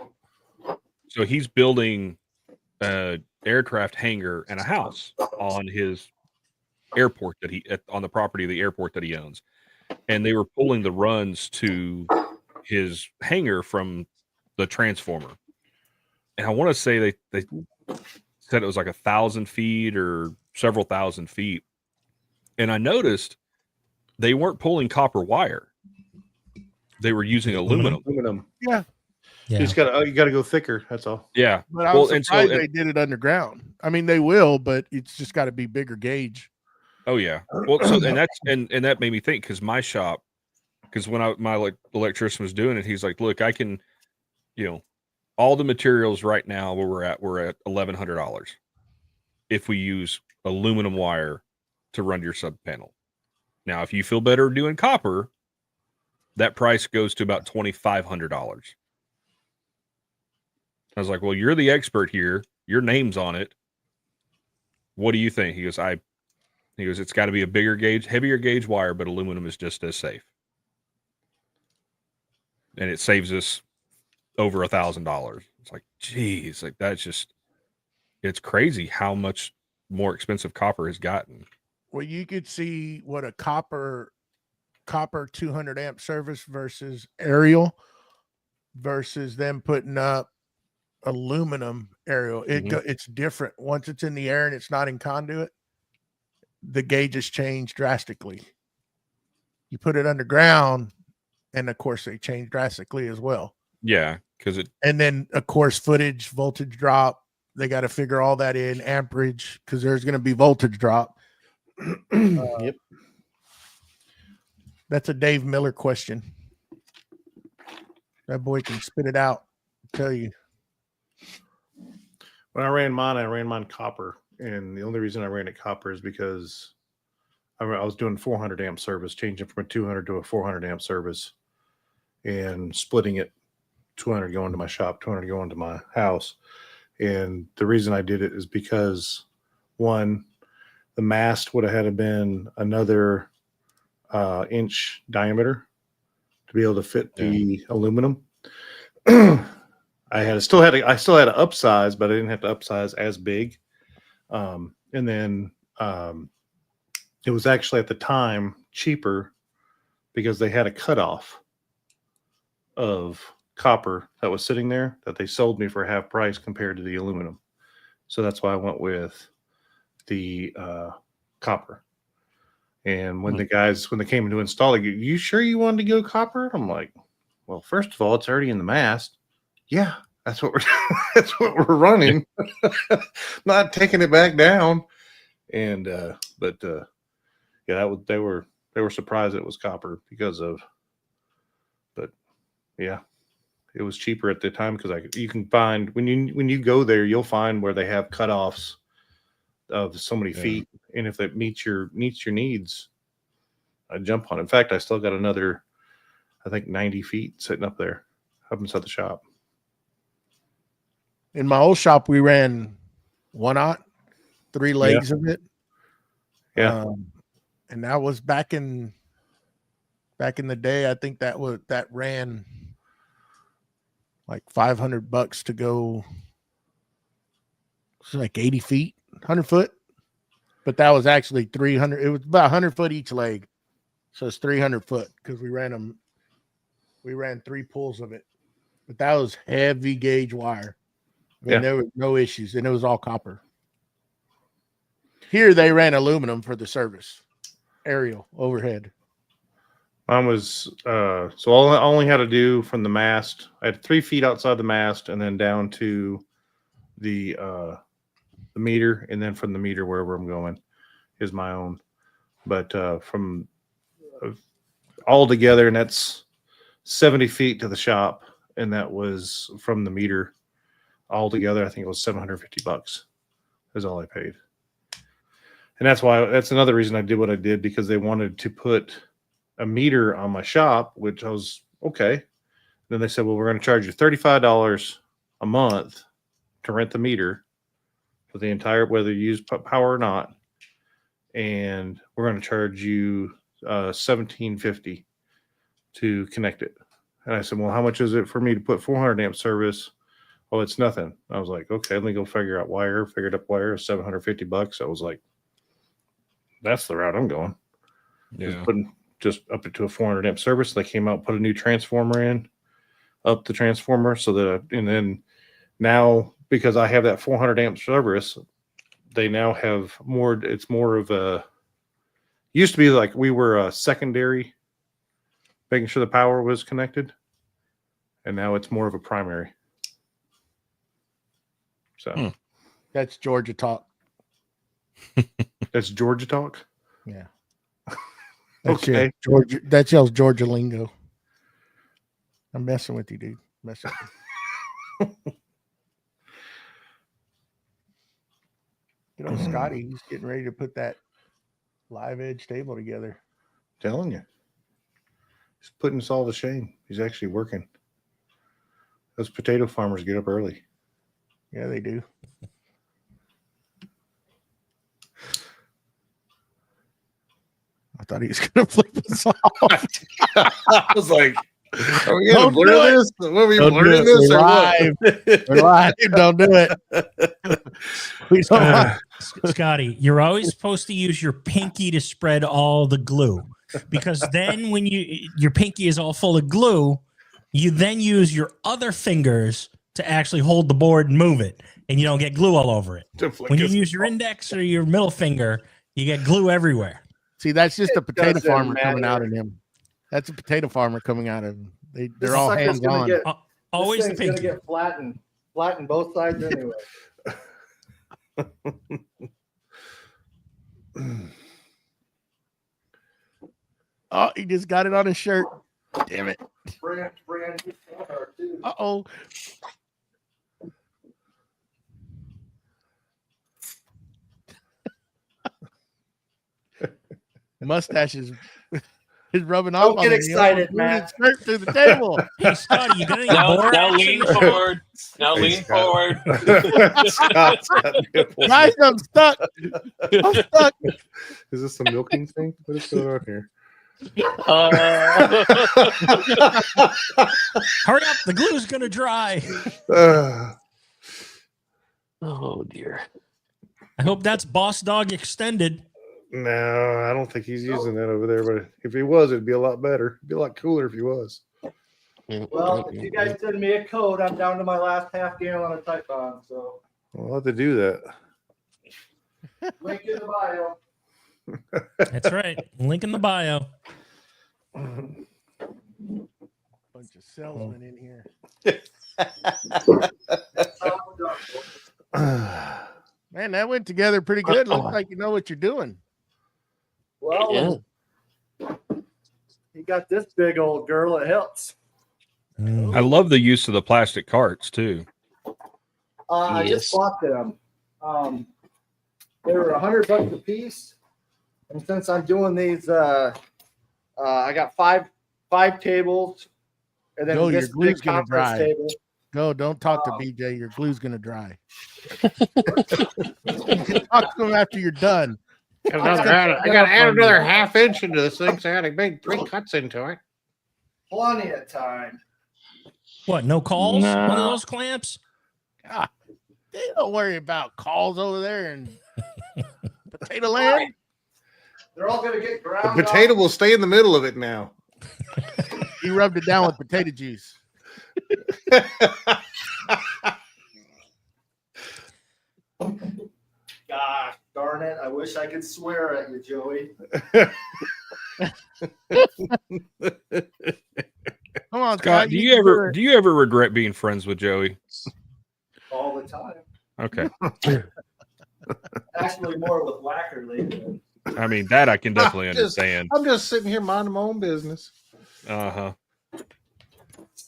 So he's building an aircraft hangar and a house on his airport on the property of the airport that he owns, and they were pulling the runs to his hangar from the transformer. And I want to say they said it was like 1,000 feet or several thousand feet. And I noticed they weren't pulling copper wire; they were using aluminum. Aluminum. Yeah. You got to go thicker. That's all. Yeah. But I was surprised they did it underground. I mean, they will, but it's just got to be bigger gauge. Oh yeah. Well, so and that made me think, because my shop, because when my electrician was doing it, he's like, look, I can, all the materials right now where we're at $1,100 if we use aluminum wire to run your sub panel. Now, if you feel better doing copper, that price goes to about $2,500. I was like, well, you're the expert here. Your name's on it. What do you think? He goes, it's got to be a bigger gauge, heavier gauge wire, but aluminum is just as safe. And it saves us over $1,000. It's like, geez, like it's crazy how much more expensive copper has gotten. Well, you could see what a copper 200 amp service versus aerial versus them putting up aluminum aerial. It's different. Once it's in the air and it's not in conduit, the gauges change drastically. You put it underground, and of course they change drastically as well. Yeah, and then of course footage, voltage drop. They got to figure all that in, amperage, because there's going to be voltage drop. Yep. That's a Dave Miller question. That boy can spit it out. I'll tell you. When I ran mine copper, and the only reason I ran it copper is because I was doing 400 amp service, changing from a 200 to a 400 amp service, and splitting it, 200 going to my shop, 200 going to my house. And the reason I did it is because, one, the mast would have had to been another inch diameter to be able to fit the aluminum. I still had to upsize, but I didn't have to upsize as big. And then it was actually at the time cheaper because they had a cutoff of copper that was sitting there that they sold me for half price compared to the aluminum. So that's why I went with the copper. And when they came to install it, you sure you wanted to go copper? I'm like, well, first of all, it's already in the mast. Yeah, that's what we're running. Not taking it back down. And yeah, they were surprised it was copper because of, but yeah, it was cheaper at the time because you can find when you go there, you'll find where they have cutoffs of so many feet, and if that meets your needs, I jump on it. In fact, I still got another, I think 90 feet sitting up there up inside the shop. In my old shop, we ran 1/0, 3 legs of it. Yeah. And that was back in the day. I think that ran like $500 to go. It's like 80 feet, 100 foot. But that was actually 300. It was about 100 foot each leg. So it's 300 foot because we ran 3 pulls of it. But that was heavy gauge wire. I mean, there were no issues, and it was all copper. Here they ran aluminum for the service, aerial overhead. Mine was so all I only had to do from the mast. I had 3 feet outside the mast, and then down to the meter, and then from the meter wherever I'm going is my own. But from all together, and that's 70 feet to the shop, and that was from the meter altogether. I think it was $750 is all I paid. And that's another reason I did what I did, because they wanted to put a meter on my shop, which I was okay. Then they said, well, we're going to charge you $35 a month to rent the meter for the entire, whether you use power or not. And we're going to charge you $17.50 to connect it. And I said, well, how much is it for me to put 400 amp service? Oh, it's nothing. I was like, okay, let me go figure out wire. Figured up wire, $750. I was like, that's the route I'm going. Yeah. Just up it to a 400 amp service. They came out, put a new transformer in, up the transformer, so that, and then now, because I have that 400 amp service, they now have more. It's more of a, used to be like we were a secondary, making sure the power was connected, and now it's more of a primary. So That's Georgia talk. that's Georgia talk. Yeah. That's Okay. it. Georgia. That yells Georgia lingo. I'm messing with you, dude. Messing with you. You know, Scotty, he's getting ready to put that live edge table together. Telling you, he's putting us all to shame. He's actually working. Those potato farmers get up early. Yeah, they do. I thought he was going to flip us off. I was like, are we Don't going to do blur it. this? What are we Don't do blurring it. this We're or live. what? We're live. Don't do it. We don't want- Scotty, you're always supposed to use your pinky to spread all the glue, because then when your pinky is all full of glue, you then use your other fingers to actually hold the board and move it, and you don't get glue all over it. When you use your index or your middle finger, you get glue everywhere. See, that's just a potato doesn't farmer coming matter. out of him. That's a potato farmer coming out of him. This They're all sucker's hands gonna on. get- Always this the thing's gonna pinky. get flattened both sides anyway. Oh, he just got it on his shirt. Damn it. Brand new car, too. Uh-oh. Mustache is rubbing off. Don't get on him. He excited, almost moved man. his shirt through the table. Hey, Scotty, you got any Now, borax now in lean the- forward. Now Hey, lean Scott. forward. Scott's got nipples. Guys, I'm stuck. I'm stuck. Is this a milking thing? What is going on here? Hurry up, the glue's gonna dry. Oh dear. I hope that's Boss Dog extended. No, I don't think he's using that over there. But if he was, it'd be a lot better. It'd be a lot cooler if he was. Well, if you guys send me a code, I'm down to my last half gallon of Type Bond. So We'll have to do that. link in the bio. That's right. Link in the bio. Bunch of salesmen in here. Man, that went together pretty good. Looks like you know what you're doing. Well, you got this big old girl. It helps. Mm. I love the use of the plastic carts too. I Yes. just bought them. They were $100 a piece, and since I'm doing these, I got five tables, and then Go, your this glue's big gonna conference dry. table. Go, don't talk to BJ. Your glue's gonna dry. You can talk to him after you're done. I got to add another half inch into this thing, so I got to make 3 cuts into it. Plenty of time. What? No calls? No. One of those clamps? God, they don't worry about calls over there in potato land. They're all gonna get The ground. potato will stay in the middle of it now. He rubbed it down with potato juice. Gosh darn it! I wish I could swear at you, Joey. Come on, Scott, do you ever regret being friends with Joey? All the time. Okay. Actually, more with Whacker lately. I mean, that I can definitely Just- understand. I'm just sitting here minding my own business. Uh-huh.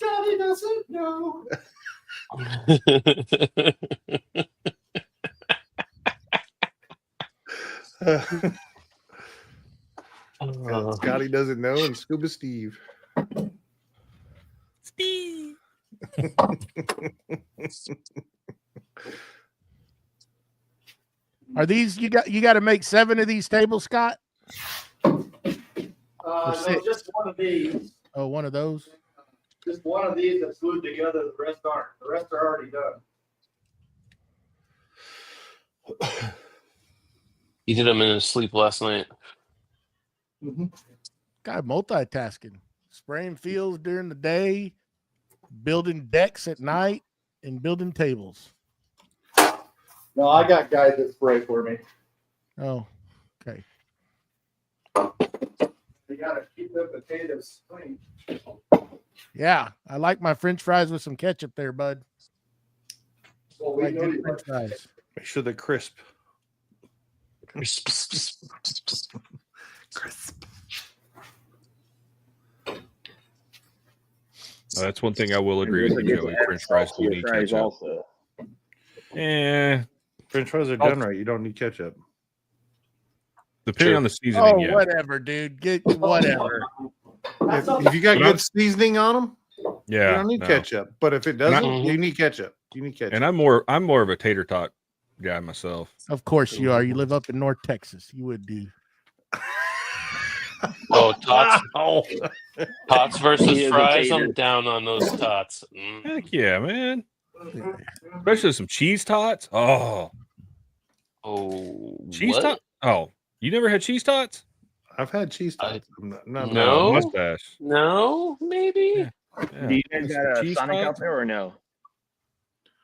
Scotty doesn't know. Scotty doesn't know, and Scuba Steve. Steve. Are these you got to make 7 of these tables, Scott? No, six. just one of these. Oh, one of those. Just one of these that's glued together. The rest aren't. The rest are already done. He did them in his sleep last night. Guy multitasking, spraying fields during the day, building decks at night, and building tables. No, I got guys that spray for me. Oh, okay. You gotta keep the potatoes clean. Yeah, I like my French fries with some ketchup there, bud. Well, we Like know good you French fries. Make sure they're crisp. That's one thing I will agree with you, Joey. French fries do need ketchup. also. French fries are done right. You don't need ketchup. Depending Sure. on the seasoning, Oh, yeah. whatever, dude. Get whatever. If you got good seasoning on them, you Yeah. don't need no. ketchup. But if it doesn't, Mhm. you need ketchup. You need ketchup. And I'm more of a tater tot guy myself. Of course you are. You live up in North Texas. You would do. Oh, tots, Oh, tots He versus is a fries. tater. I'm down on those tots. Heck yeah, man. Especially some cheese tots. Oh, Oh, cheese what? tots. Oh, you never had cheese tots? I've had cheese tots. No. No, mustache. No, maybe Yeah. Do you guys got a Cheese Sonic out tots? there or no?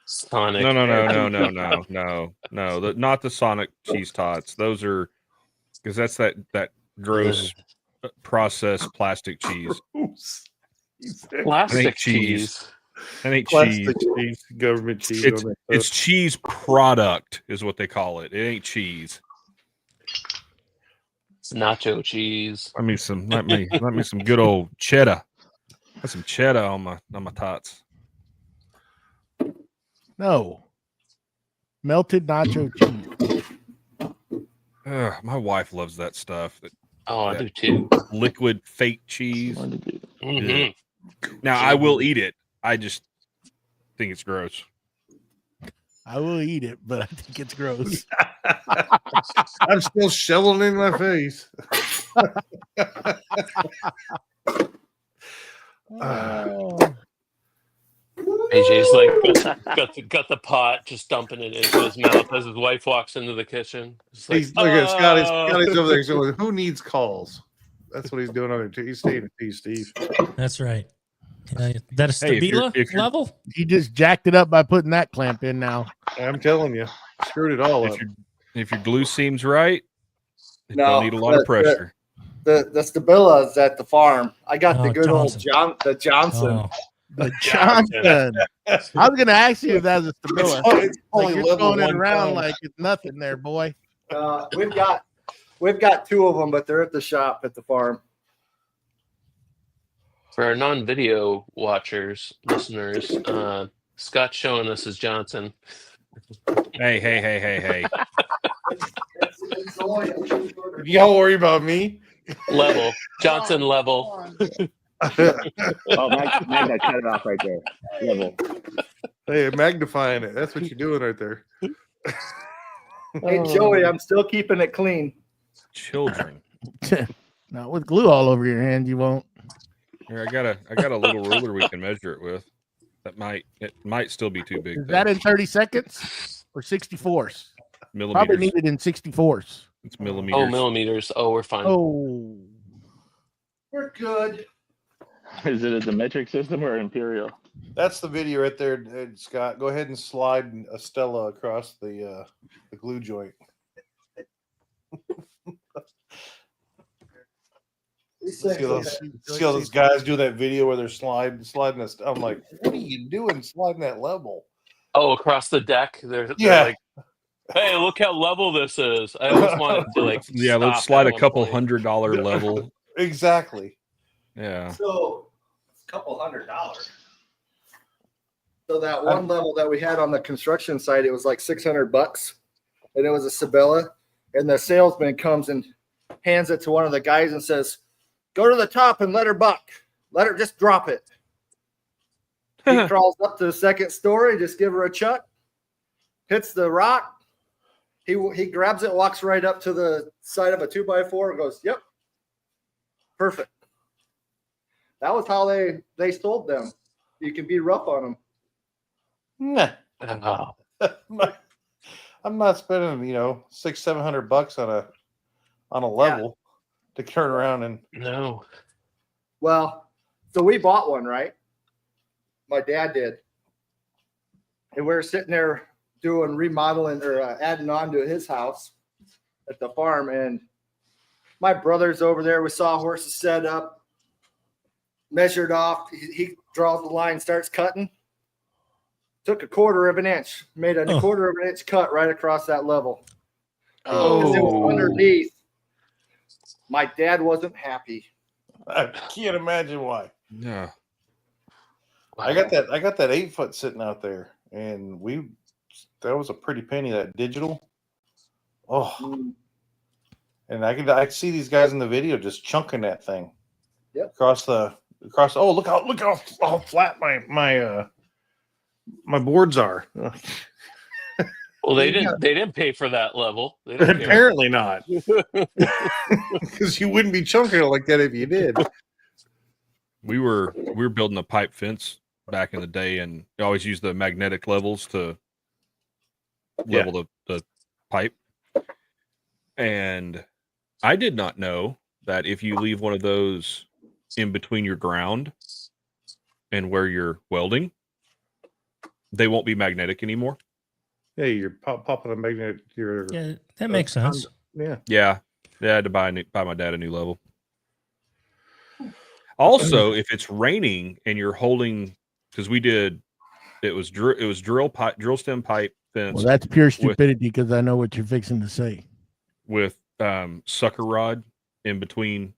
Sonic. No. Not the Sonic cheese tots. Those are because that's that gross processed plastic cheese. Plastic cheese. cheese. That ain't cheese. Plastic cheese, government cheese. It's on that it's stuff. cheese product is what they call it. It ain't cheese. It's nacho cheese. Let me some good old cheddar. Got some cheddar on my tots. No. Melted nacho cheese. Ugh, my wife loves that stuff. That Oh, I do too. liquid fake cheese. Mhm. Now I will eat it. I just think it's gross. I will eat it, but I think it's gross. I'm still shoveling in my face. Oh. AJ's like got the pot, just dumping it into his mouth as his wife walks into the kitchen. Just like, He's look at Scotty's. "Oh." Scotty's over there going, "Who needs calls?" That's what he's doing over there. He's staying at peace, Steve. That's right. That a Hey, Stabila if you're- level? He just jacked it up by putting that clamp in now. I'm telling you, screwed it all up. If your glue seems right, it No, don't need a lot of pressure. The Stabila is at the farm. I got the Oh, good Johnson. old Johnson. Oh, The Johnson. I was going to ask you if that was a Stabila. It's Like only you're level throwing it one around time. like it's nothing there, boy. We've got 2 of them, but they're at the shop at the farm. For our non-video watchers, listeners, Scott's showing us his Johnson Hey. Y'all worry about me. level. Johnson level. Oh, Mike got cut it off right there. Level. Hey, magnifying it. That's what you're doing right there. Hey Joey, I'm still keeping it clean. Children. Now with glue all over your hand, you won't. Here, I got a little ruler we can measure it with. It might still be too big. Is though. that in 30 seconds or 64s? Probably millimeters? need it in 64s. It's millimeters. Oh, millimeters. Oh, we're fine. Oh, We're good. Is it the metric system or imperial? That's the video right there, Scott. Go ahead and slide a Stella across the glue joint. See all those guys do that video where they're sliding this. I'm like, what are you doing sliding that level? Oh, across the deck. They're Yeah. like, hey, look how level this is. I always wanted to like. Yeah, let's stop slide at a one couple point. $100 level. Exactly. Yeah. So it's a couple $100. So that one level that we had on the construction site, it was like $600, and it was a Sabella. And the salesman comes and hands it to one of the guys and says, "Go to the top and let her buck. Let her just drop it." He crawls up to the second story, just give her a chuck, hits the rock. He grabs it, walks right up to the side of a 2x4, and goes, "Yep, perfect." That was how they sold them. You can be rough on them. Nah, Oh, I'm not spending, $600-700 on a level to turn around and no. Well, so we bought one, right? My dad did. And we were sitting there doing remodeling or adding on to his house at the farm. And my brother's over there. We saw horses set up, measured off. He draws the line, starts cutting. Took a quarter of an inch, made a quarter of an inch cut right across that level. Because it was underneath. My dad wasn't happy. I can't imagine why. Yeah. I got that 8-foot sitting out there, and that was a pretty penny, that digital. Oh, and I could see these guys in the video just chunking that thing. Yep. Across. Oh, look how flat my boards are. Well, they didn't pay for that level. They didn't care. Apparently not, because you wouldn't be chunking it like that if you did. We were building a pipe fence back in the day, and we always use the magnetic levels to level the pipe. And I did not know that if you leave one of those in between your ground and where you're welding, they won't be magnetic anymore. Yeah, you're popping a magnet. Yeah, that makes sense. Yeah. I had to buy my dad a new level. Also, if it's raining and you're holding, because it was drill stem pipe fence. Well, that's pure stupidity because I know what you're fixing to say. With sucker rod in between,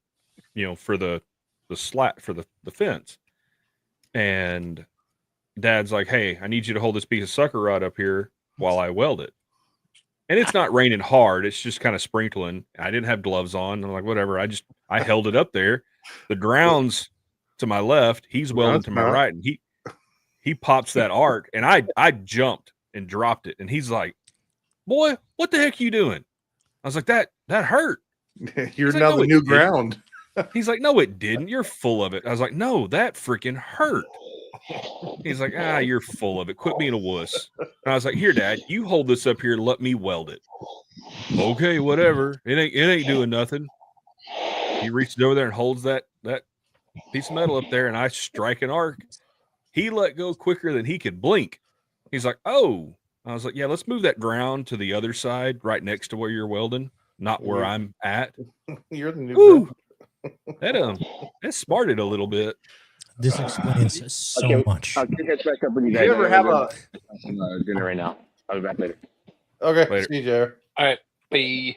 for the slat for the fence. And Dad's like, "Hey, I need you to hold this piece of sucker rod up here while I weld it." And it's not raining hard; it's just kind of sprinkling. I didn't have gloves on. I'm like, whatever. I held it up there. The ground's to my left. He's welding to my right, and he pops that arc, and I jumped and dropped it, and he's like, "Boy, what the heck are you doing?" I was like, "That hurt." You're He's now like, "No, the it new didn't." ground. He's like, "No, it didn't. You're full of it." I was like, "No, that freaking hurt." He's like, "You're full of it. Quit being a wuss." And I was like, "Here, Dad, you hold this up here and let me weld it." Okay, whatever. It ain't doing nothing. He reaches over there and holds that piece of metal up there, and I strike an arc. He let go quicker than he could blink. He's like, "Oh." I was like, "Yeah, let's move that ground to the other side, right next to where you're welding, not where I'm at." You're the new Ooh, ground. that smarted a little bit. This explains so much. I'll catch back up with you Do guys. you ever have a I'm dinner right now. I'll be back later. Okay, Later. see you, Jared. All right. Bye.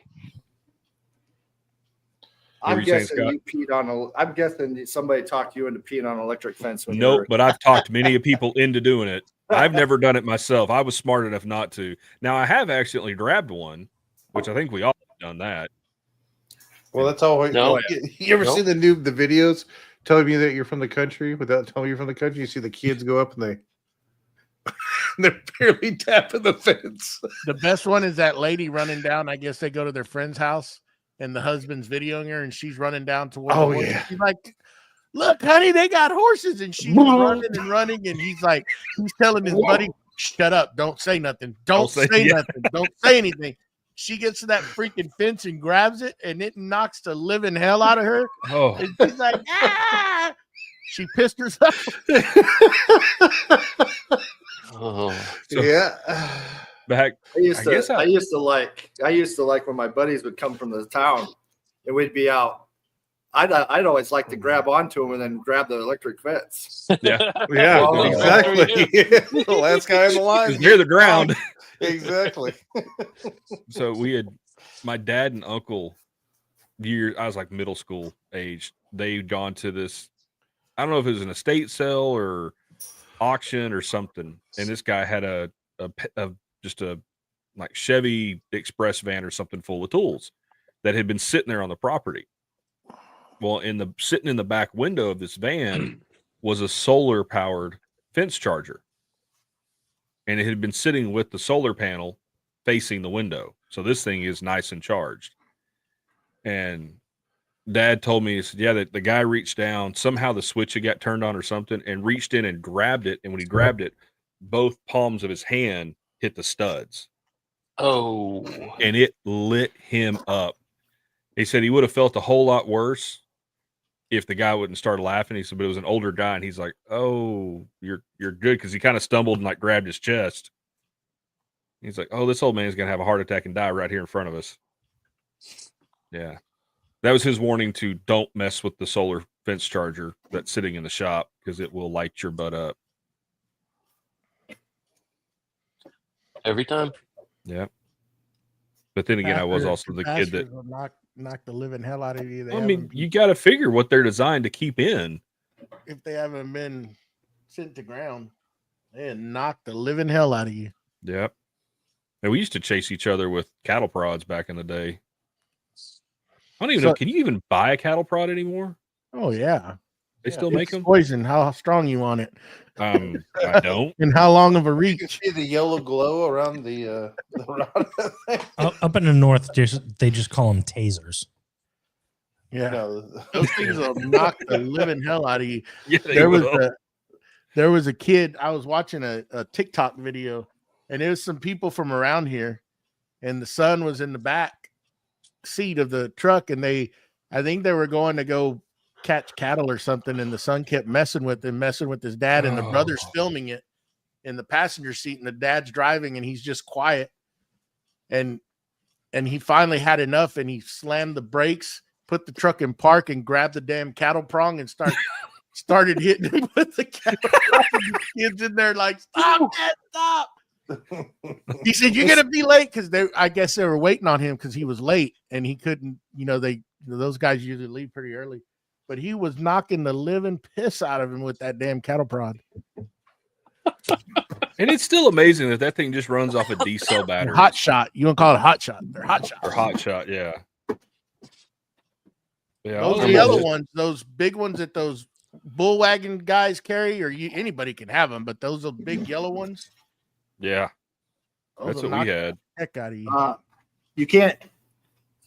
What were I'm you saying, guessing Scott? you peed on I'm guessing somebody talked you into peeing on an electric fence when you Nope, were but I've talked many people into doing it. I've never done it myself. I was smart enough not to. Now I have accidentally grabbed one, which I think we all have done that. Well, that's all. No. You ever No. see the videos telling you that you're from the country without telling you from the country? You see the kids go up and they're barely tapping the fence. The best one is that lady running down. I guess they go to their friend's house and the husband's videoing her and she's running down toward Oh, the horse. yeah. She's like, "Look, honey, they got horses." And she's running and running. And he's telling his buddy, "Shut up. Don't say nothing. Don't say nothing. Don't say anything." She gets to that freaking fence and grabs it, and it knocks the living hell out of her. Oh, And she's like, "Ah!" She pissed herself. Oh. Yeah. back. I used I guess to like when my buddies would come from the town and we'd be out. I'd always like to grab onto them and then grab the electric fence. Yeah, Yeah, Well, exactly. The last guy in the line. near the ground. Exactly. So we had my dad and uncle. I was like middle school age. They'd gone to this. I don't know if it was an estate sale or auction or something, and this guy had a like Chevy Express van or something full of tools that had been sitting there on the property. Well, sitting in the back window of this van was a solar powered fence charger, and it had been sitting with the solar panel facing the window. So this thing is nice and charged. And Dad told me, he said, yeah, that the guy reached down, somehow the switch had got turned on or something, and reached in and grabbed it. And when he grabbed it, both palms of his hand hit the studs. Oh, And it lit him up. He said he would have felt a whole lot worse if the guy wouldn't start laughing. He said, but it was an older guy, and he's like, "Oh, you're good," because he kind of stumbled and like grabbed his chest. He's like, "Oh, this old man's gonna have a heart attack and die right here in front of us." Yeah, that was his warning to don't mess with the solar fence charger that's sitting in the shop because it will light your butt up. every time. Yeah, but then again, I was also the kid that. Pastors will knock the living hell out of you. I mean, you got to figure what they're designed to keep in. If they haven't been sent to ground, they knock the living hell out of you. Yep. And we used to chase each other with cattle prods back in the day. I don't even know. Can you even buy a cattle prod anymore? Oh yeah, They still make them? Poison. How strong you want it? I don't. And how long of a You can reach? see the yellow glow around the around the thing. Up in the north, they just call them tasers. Yeah, No, those things will knock the living hell out of you. Yeah, they There will. was a kid. I was watching a TikTok video, and it was some people from around here, and the son was in the back seat of the truck, and I think they were going to go catch cattle or something, and the son kept messing with his dad, and the brother's filming it in the passenger seat, and the dad's driving, and he's just quiet, and he finally had enough, and he slammed the brakes, put the truck in park, and grabbed the damn cattle prong and started hitting him with the cattle prong. The kids in there like, stop, Dad, stop. He said, you're gonna be late, because I guess they were waiting on him because he was late and he couldn't, those guys usually leave pretty early. But he was knocking the living piss out of him with that damn cattle prod. And it's still amazing that thing just runs off a D cell battery. Hot shot. You want to call it hot shot? They're hot shot. Or hot shot, yeah. Yeah. Those are the other ones, those big ones that those bull wagon guys carry, or anybody can have them, but those are big yellow ones. Yeah. Those That's will what we knock had. the heck out of you. You can't.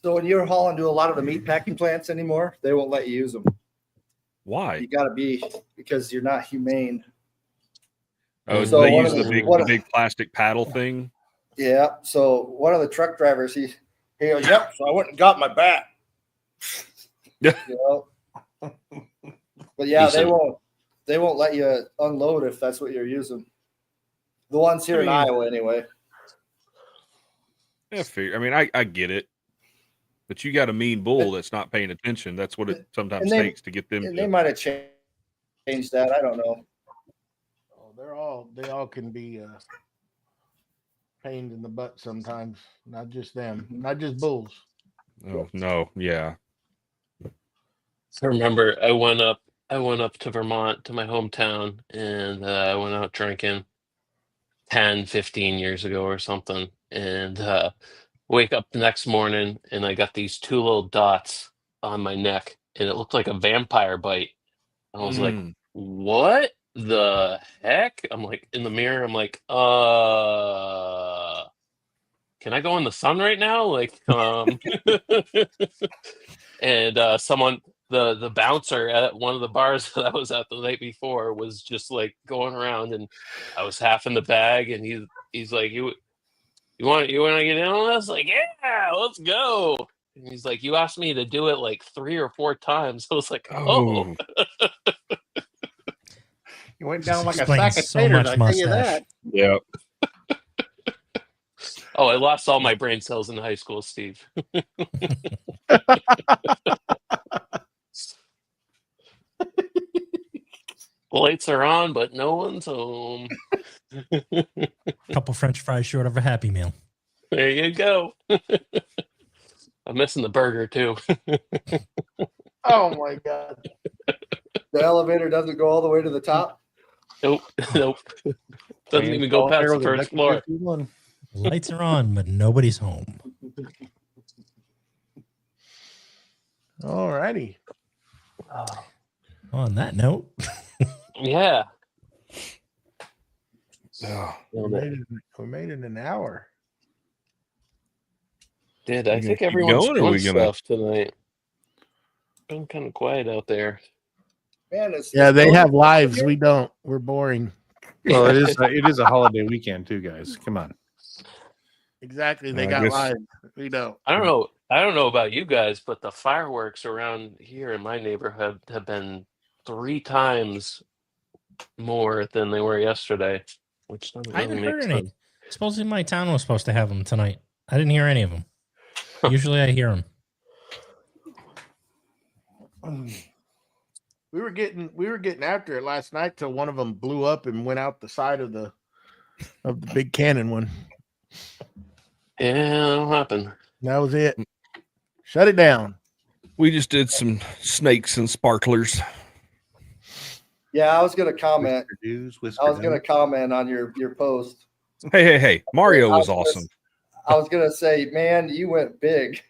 So when you're hauling to a lot of the meat packing plants anymore, they won't let you use them. Why? You got to be, because you're not humane. Oh, So they one use of the the- big plastic paddle thing. Yeah. So one of the truck drivers, he goes, yep. So I went and got my bat. Yeah. But yeah, Decent. they won't let you unload if that's what you're using. The ones here in Iowa, anyway. Yeah, I mean, I get it. But you got a mean bull that's not paying attention. That's what it sometimes And they- takes to get them And to. they might have changed that. I don't know. Oh, they all can be pains in the butt sometimes. Not just them, not just bulls. Oh, no. Yeah. I remember I went up to Vermont, to my hometown, and I went out drinking 10, 15 years ago or something, and wake up the next morning and I got these two little dots on my neck, and it looked like a vampire bite. I was like, Mm. what the heck? I'm like, in the mirror, I'm like, can I go in the sun right now? Like, and someone, the bouncer at one of the bars that I was at the night before was just like going around, and I was half in the bag, and he's like, you want to get in on this? Like, yeah, let's go. And he's like, you asked me to do it like 3 or 4 times. I was like, oh. You went down like a Explains sack of so taters, much I tell you mustache. that. Yeah. Oh, I lost all my brain cells in high school, Steve. Lights are on, but no one's home. Couple French fries short of a Happy Meal. There you go. I'm missing the burger too. Oh my god! The elevator doesn't go all the way to the top. Nope. Nope. Doesn't even go past the first floor. Lights are on, but nobody's home. All righty. On that note, Yeah. Oh, We made it an hour. Did You I gonna think keep everyone's going, or we doing gonna- stuff tonight? Been kind of quiet out there. Man, it's Yeah, they it's have going lives. here. We don't. We're boring. Well, it is a holiday weekend too, guys. Come on. Exactly. They I got guess- lives. We don't. I don't know. I don't know about you guys, but the fireworks around here in my neighborhood have been 3 times more than they were yesterday, which doesn't I really haven't make heard sense. any. Supposedly my town was supposed to have them tonight. I didn't hear any of them. Usually I hear them. We were getting after it last night till one of them blew up and went out the side of the big cannon one. Yeah, that'll happen. That was it. Shut it down. we just did some snakes and sparklers. Yeah, I was gonna comment. Whisker Do's, I was gonna Whisker comment on your post. Hey! Mario I was gonna- awesome. I was gonna say, man, you went big.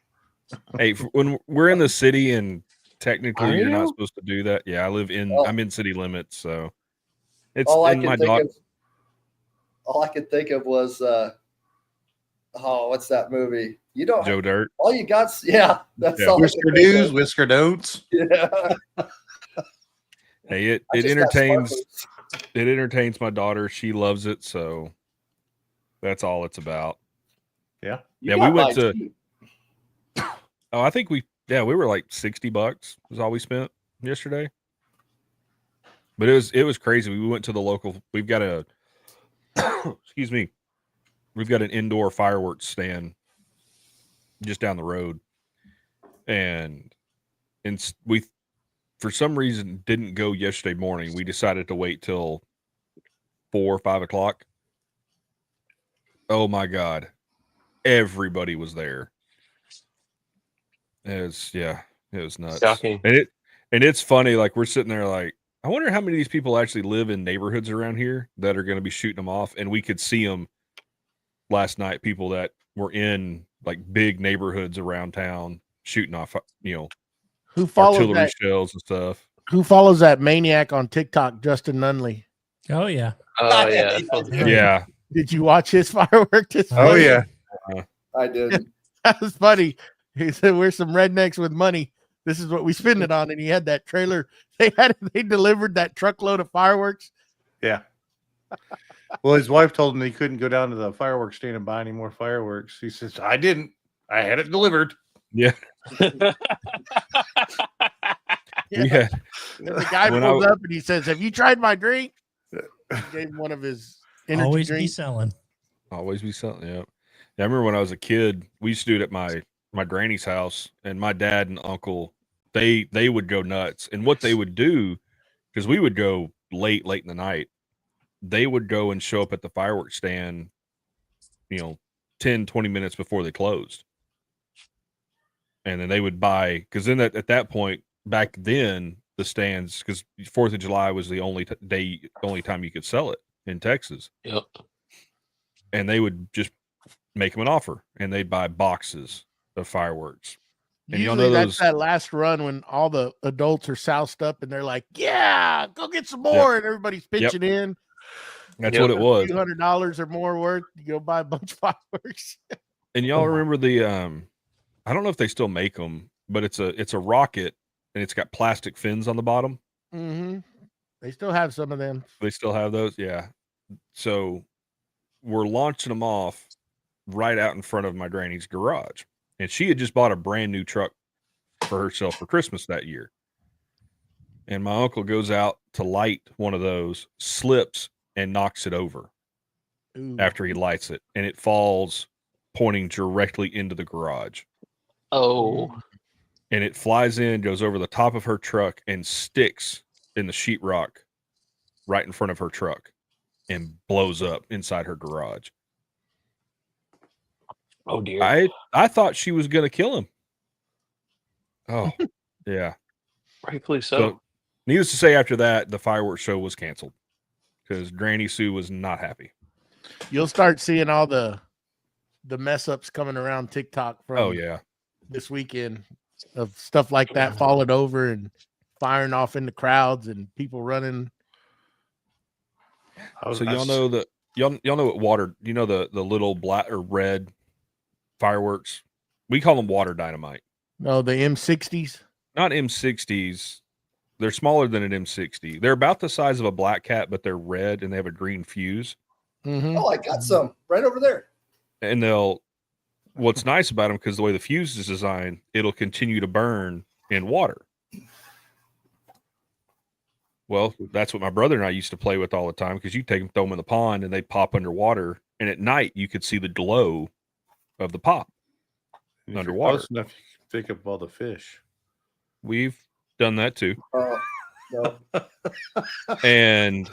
Hey, when we're in the city and technically Are you're not you? supposed to do that. Yeah, Oh. I'm in city limits, so it's All I in my could dog. think of. All I could think of was, what's that movie? You don't. Joe Dirt. All you got. Yeah, that's Yeah. all. I Whisker could think Do's, of. Whisker Don'ts. Yeah. Hey, it I just got entertains sparklers. it entertains my daughter. She loves it, so that's all it's about. You Yeah, we got went mine to- cheap. Oh, I think we were like $60 was all we spent yesterday. But it was crazy. We went to the local. We've got a excuse me. We've got an indoor fireworks stand just down the road, and we for some reason didn't go yesterday morning. We decided to wait till 4 or 5 o'clock. Oh my god, everybody was there. It was nuts. Shocking. And it's funny, like we're sitting there like, I wonder how many of these people actually live in neighborhoods around here that are going to be shooting them off. And we could see them last night, people that were in like big neighborhoods around town shooting off, Who follows artillery that? shells and stuff. Who follows that maniac on TikTok, Justin Nunley? Oh yeah. Oh yeah. Yeah. Did you watch his firework this Oh morning? yeah. I did. That was funny. He said, "We're some rednecks with money. This is what we spend it on." And he had that trailer. They delivered that truckload of fireworks. Yeah. Well, his wife told him he couldn't go down to the fireworks stand and buy any more fireworks. He says, I didn't. I had it delivered. Yeah. Yeah. We had, And the guy When pulls I- up and he says, "Have you tried my drink?" He gave him one of his energy Always be drinks. selling. always be something. Yeah. I remember when I was a kid, we used to do it at my granny's house, and my dad and uncle, they would go nuts. And what they would do, because we would go late in the night, they would go and show up at the fireworks stand, 10, 20 minutes before they closed. And then they would buy, because then at that point, back then, the stands, because 4th of July was the only time you could sell it in Texas. Yep. And they would just make them an offer, and they'd buy boxes of fireworks. And y'all Usually know that's those- that last run when all the adults are soused up and they're like, "Yeah, go get some more," and everybody's pitching in. That's Yep. what it was. $200 or more worth. You go buy a bunch of fireworks. And y'all remember the I don't know if they still make them, but it's a rocket, and it's got plastic fins on the bottom. Mm-hmm. They still have some of them. They still have those, yeah. So we're launching them off right out in front of my granny's garage, and she had just bought a brand new truck for herself for Christmas that year. And my uncle goes out to light one of those, slips and knocks it over Ooh. after he lights it, and it falls pointing directly into the garage. Oh. And it flies in, goes over the top of her truck, and sticks in the sheetrock right in front of her truck and blows up inside her garage. Oh dear. I thought she was going to kill him. Oh, yeah. Rightfully so. So, needless to say, after that, the fireworks show was canceled because Granny Sue was not happy. You'll start seeing all the mess ups coming around TikTok from Oh yeah, this weekend of stuff like that falling over and firing off into crowds and people running. so y'all know that y'all know what water? You know the little black or red fireworks? We call them water dynamite. No, the M60s. Not M60s. They're smaller than an M60. They're about the size of a black cat, but they're red and they have a green fuse. Mm-hmm. Oh, I got some right over there. And what's nice about them, because the way the fuse is designed, it'll continue to burn in water. Well, that's what my brother and I used to play with all the time, because you take them, throw them in the pond, and they pop underwater. And at night, you could see the glow of the pop underwater. Close enough, you can pick up all the fish. We've done that too. No. And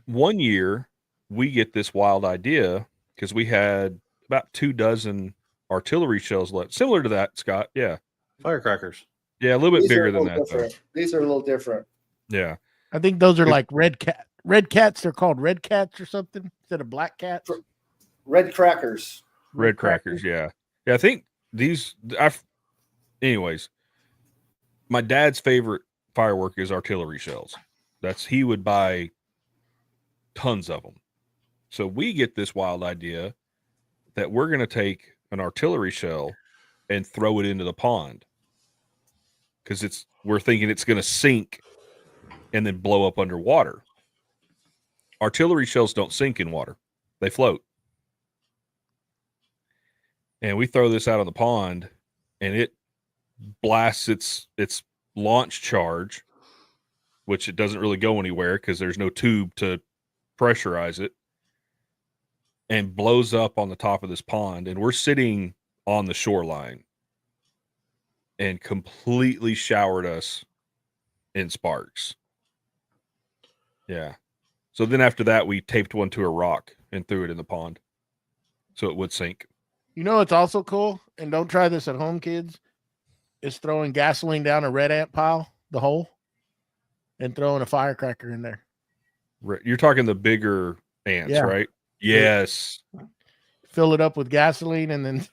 one year, we get this wild idea because we had about 24 artillery shells left. Similar to that, Scott. Yeah. Firecrackers. Yeah, a little bit These are bigger a than little that, though. different. These are a little different. Yeah. I think those are like red cats. They're called red cats or something instead of black cats. Red crackers. Red crackers. Yeah. Yeah. I think anyways, my dad's favorite firework is artillery shells. He would buy tons of them. So we get this wild idea that we're going to take an artillery shell and throw it into the pond, because we're thinking it's going to sink and then blow up underwater. Artillery shells don't sink in water. They float. And we throw this out on the pond, and it blasts its launch charge, which it doesn't really go anywhere because there's no tube to pressurize it, and blows up on the top of this pond. And we're sitting on the shoreline, and completely showered us in sparks. Yeah. So then after that, we taped one to a rock and threw it in the pond so it would sink. You know what's also cool, and don't try this at home, kids, is throwing gasoline down a red ant pile, the hole, and throwing a firecracker in there. You're talking the bigger ants, Yeah. right? Yes. Fill it up with gasoline and then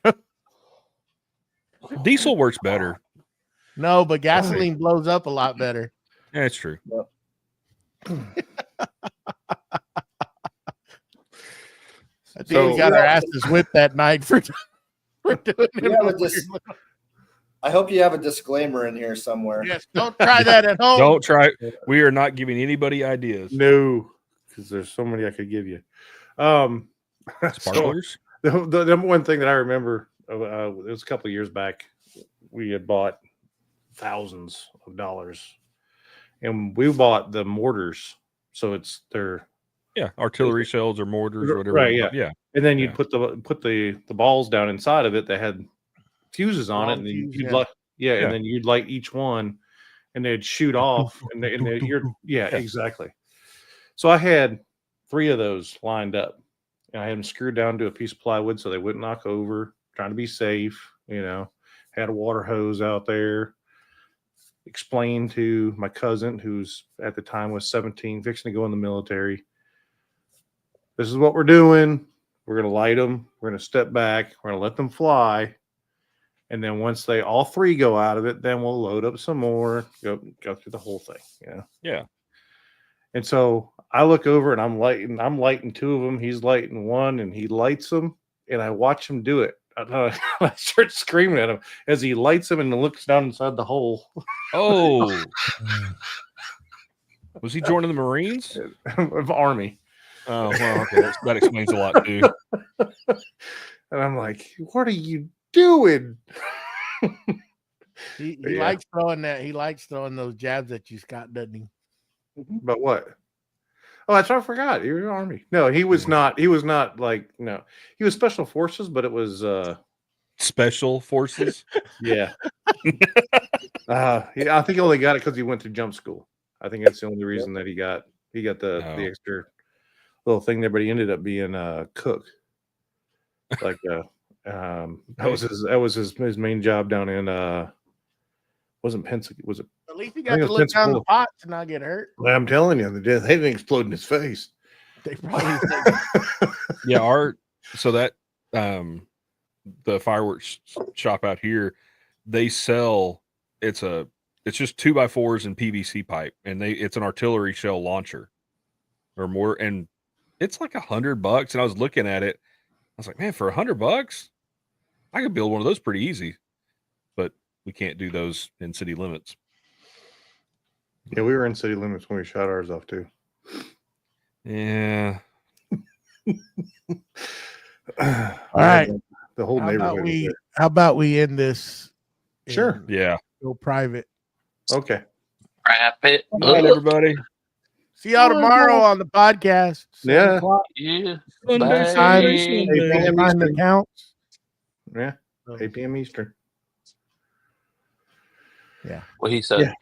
Diesel works better. no, but gasoline blows up a lot better. Yeah, it's true. I think we got our asses whipped that night for doing it. I hope you have a disclaimer in here somewhere. Yes, don't try that at home. Don't try. We are not giving anybody ideas. No, because there's so many I could give you. Sparklers? So the number one thing that I remember, it was a couple of years back, we had bought thousands of dollars, and we bought the mortars. So they're artillery shells or mortars or whatever. Right, yeah. Yeah. And then you'd put the balls down inside of it that had fuses on it, and then you'd and then you'd light each one, and they'd shoot off, exactly. So I had 3 of those lined up, and I had them screwed down to a piece of plywood so they wouldn't knock over. Trying to be safe, Had a water hose out there. Explained to my cousin, who's at the time was 17, fixing to go in the military. This is what we're doing. We're going to light them. We're going to step back. We're going to let them fly. And then once they all 3 go out of it, then we'll load up some more, go through the whole thing. Yeah. And so I look over and I'm lighting 2 of them. He's lighting 1 and he lights them. And I watch him do it. I start screaming at him as he lights them and looks down inside the hole. Oh. Was he joining the Marines? Of Army. Oh, well, okay. That explains a lot too. And I'm like, what are you doing? He likes throwing that. He likes throwing those jabs at you, Scott, doesn't he? But what? Oh, that's what I forgot. He was Army. No, he was not. He was not no. He was Special Forces, but it was Special Forces. Yeah. I think he only got it because he went to jump school. I think that's the only reason that he got the extra little thing there. But he ended up being a cook. That was his main job down in wasn't Pensacola, was it? At least he got to look down the pot to not get hurt. Well, I'm telling you, they didn't explode in his face. They probably think, Yeah, so that the fireworks shop out here, they sell it's just 2x4s and PVC pipe, and it's an artillery shell launcher or more, and it's like $100. And I was looking at it, I was like, man, for $100, I could build one of those pretty easy, but we can't do those in city limits. Yeah, we were in city limits when we shot ours off too. Yeah. all right. The whole How neighborhood. about, was how about we end this? Sure. and Yeah. Go private. there. Okay. Wrap it. Good night, up. everybody. See y'all tomorrow on the podcast. 7 Yeah. o'clock. Yeah. Sunday, Bye. Sunday, Hey, Sunday. man, time that counts. Yeah. 8 p.m. Eastern. What he said. Yeah.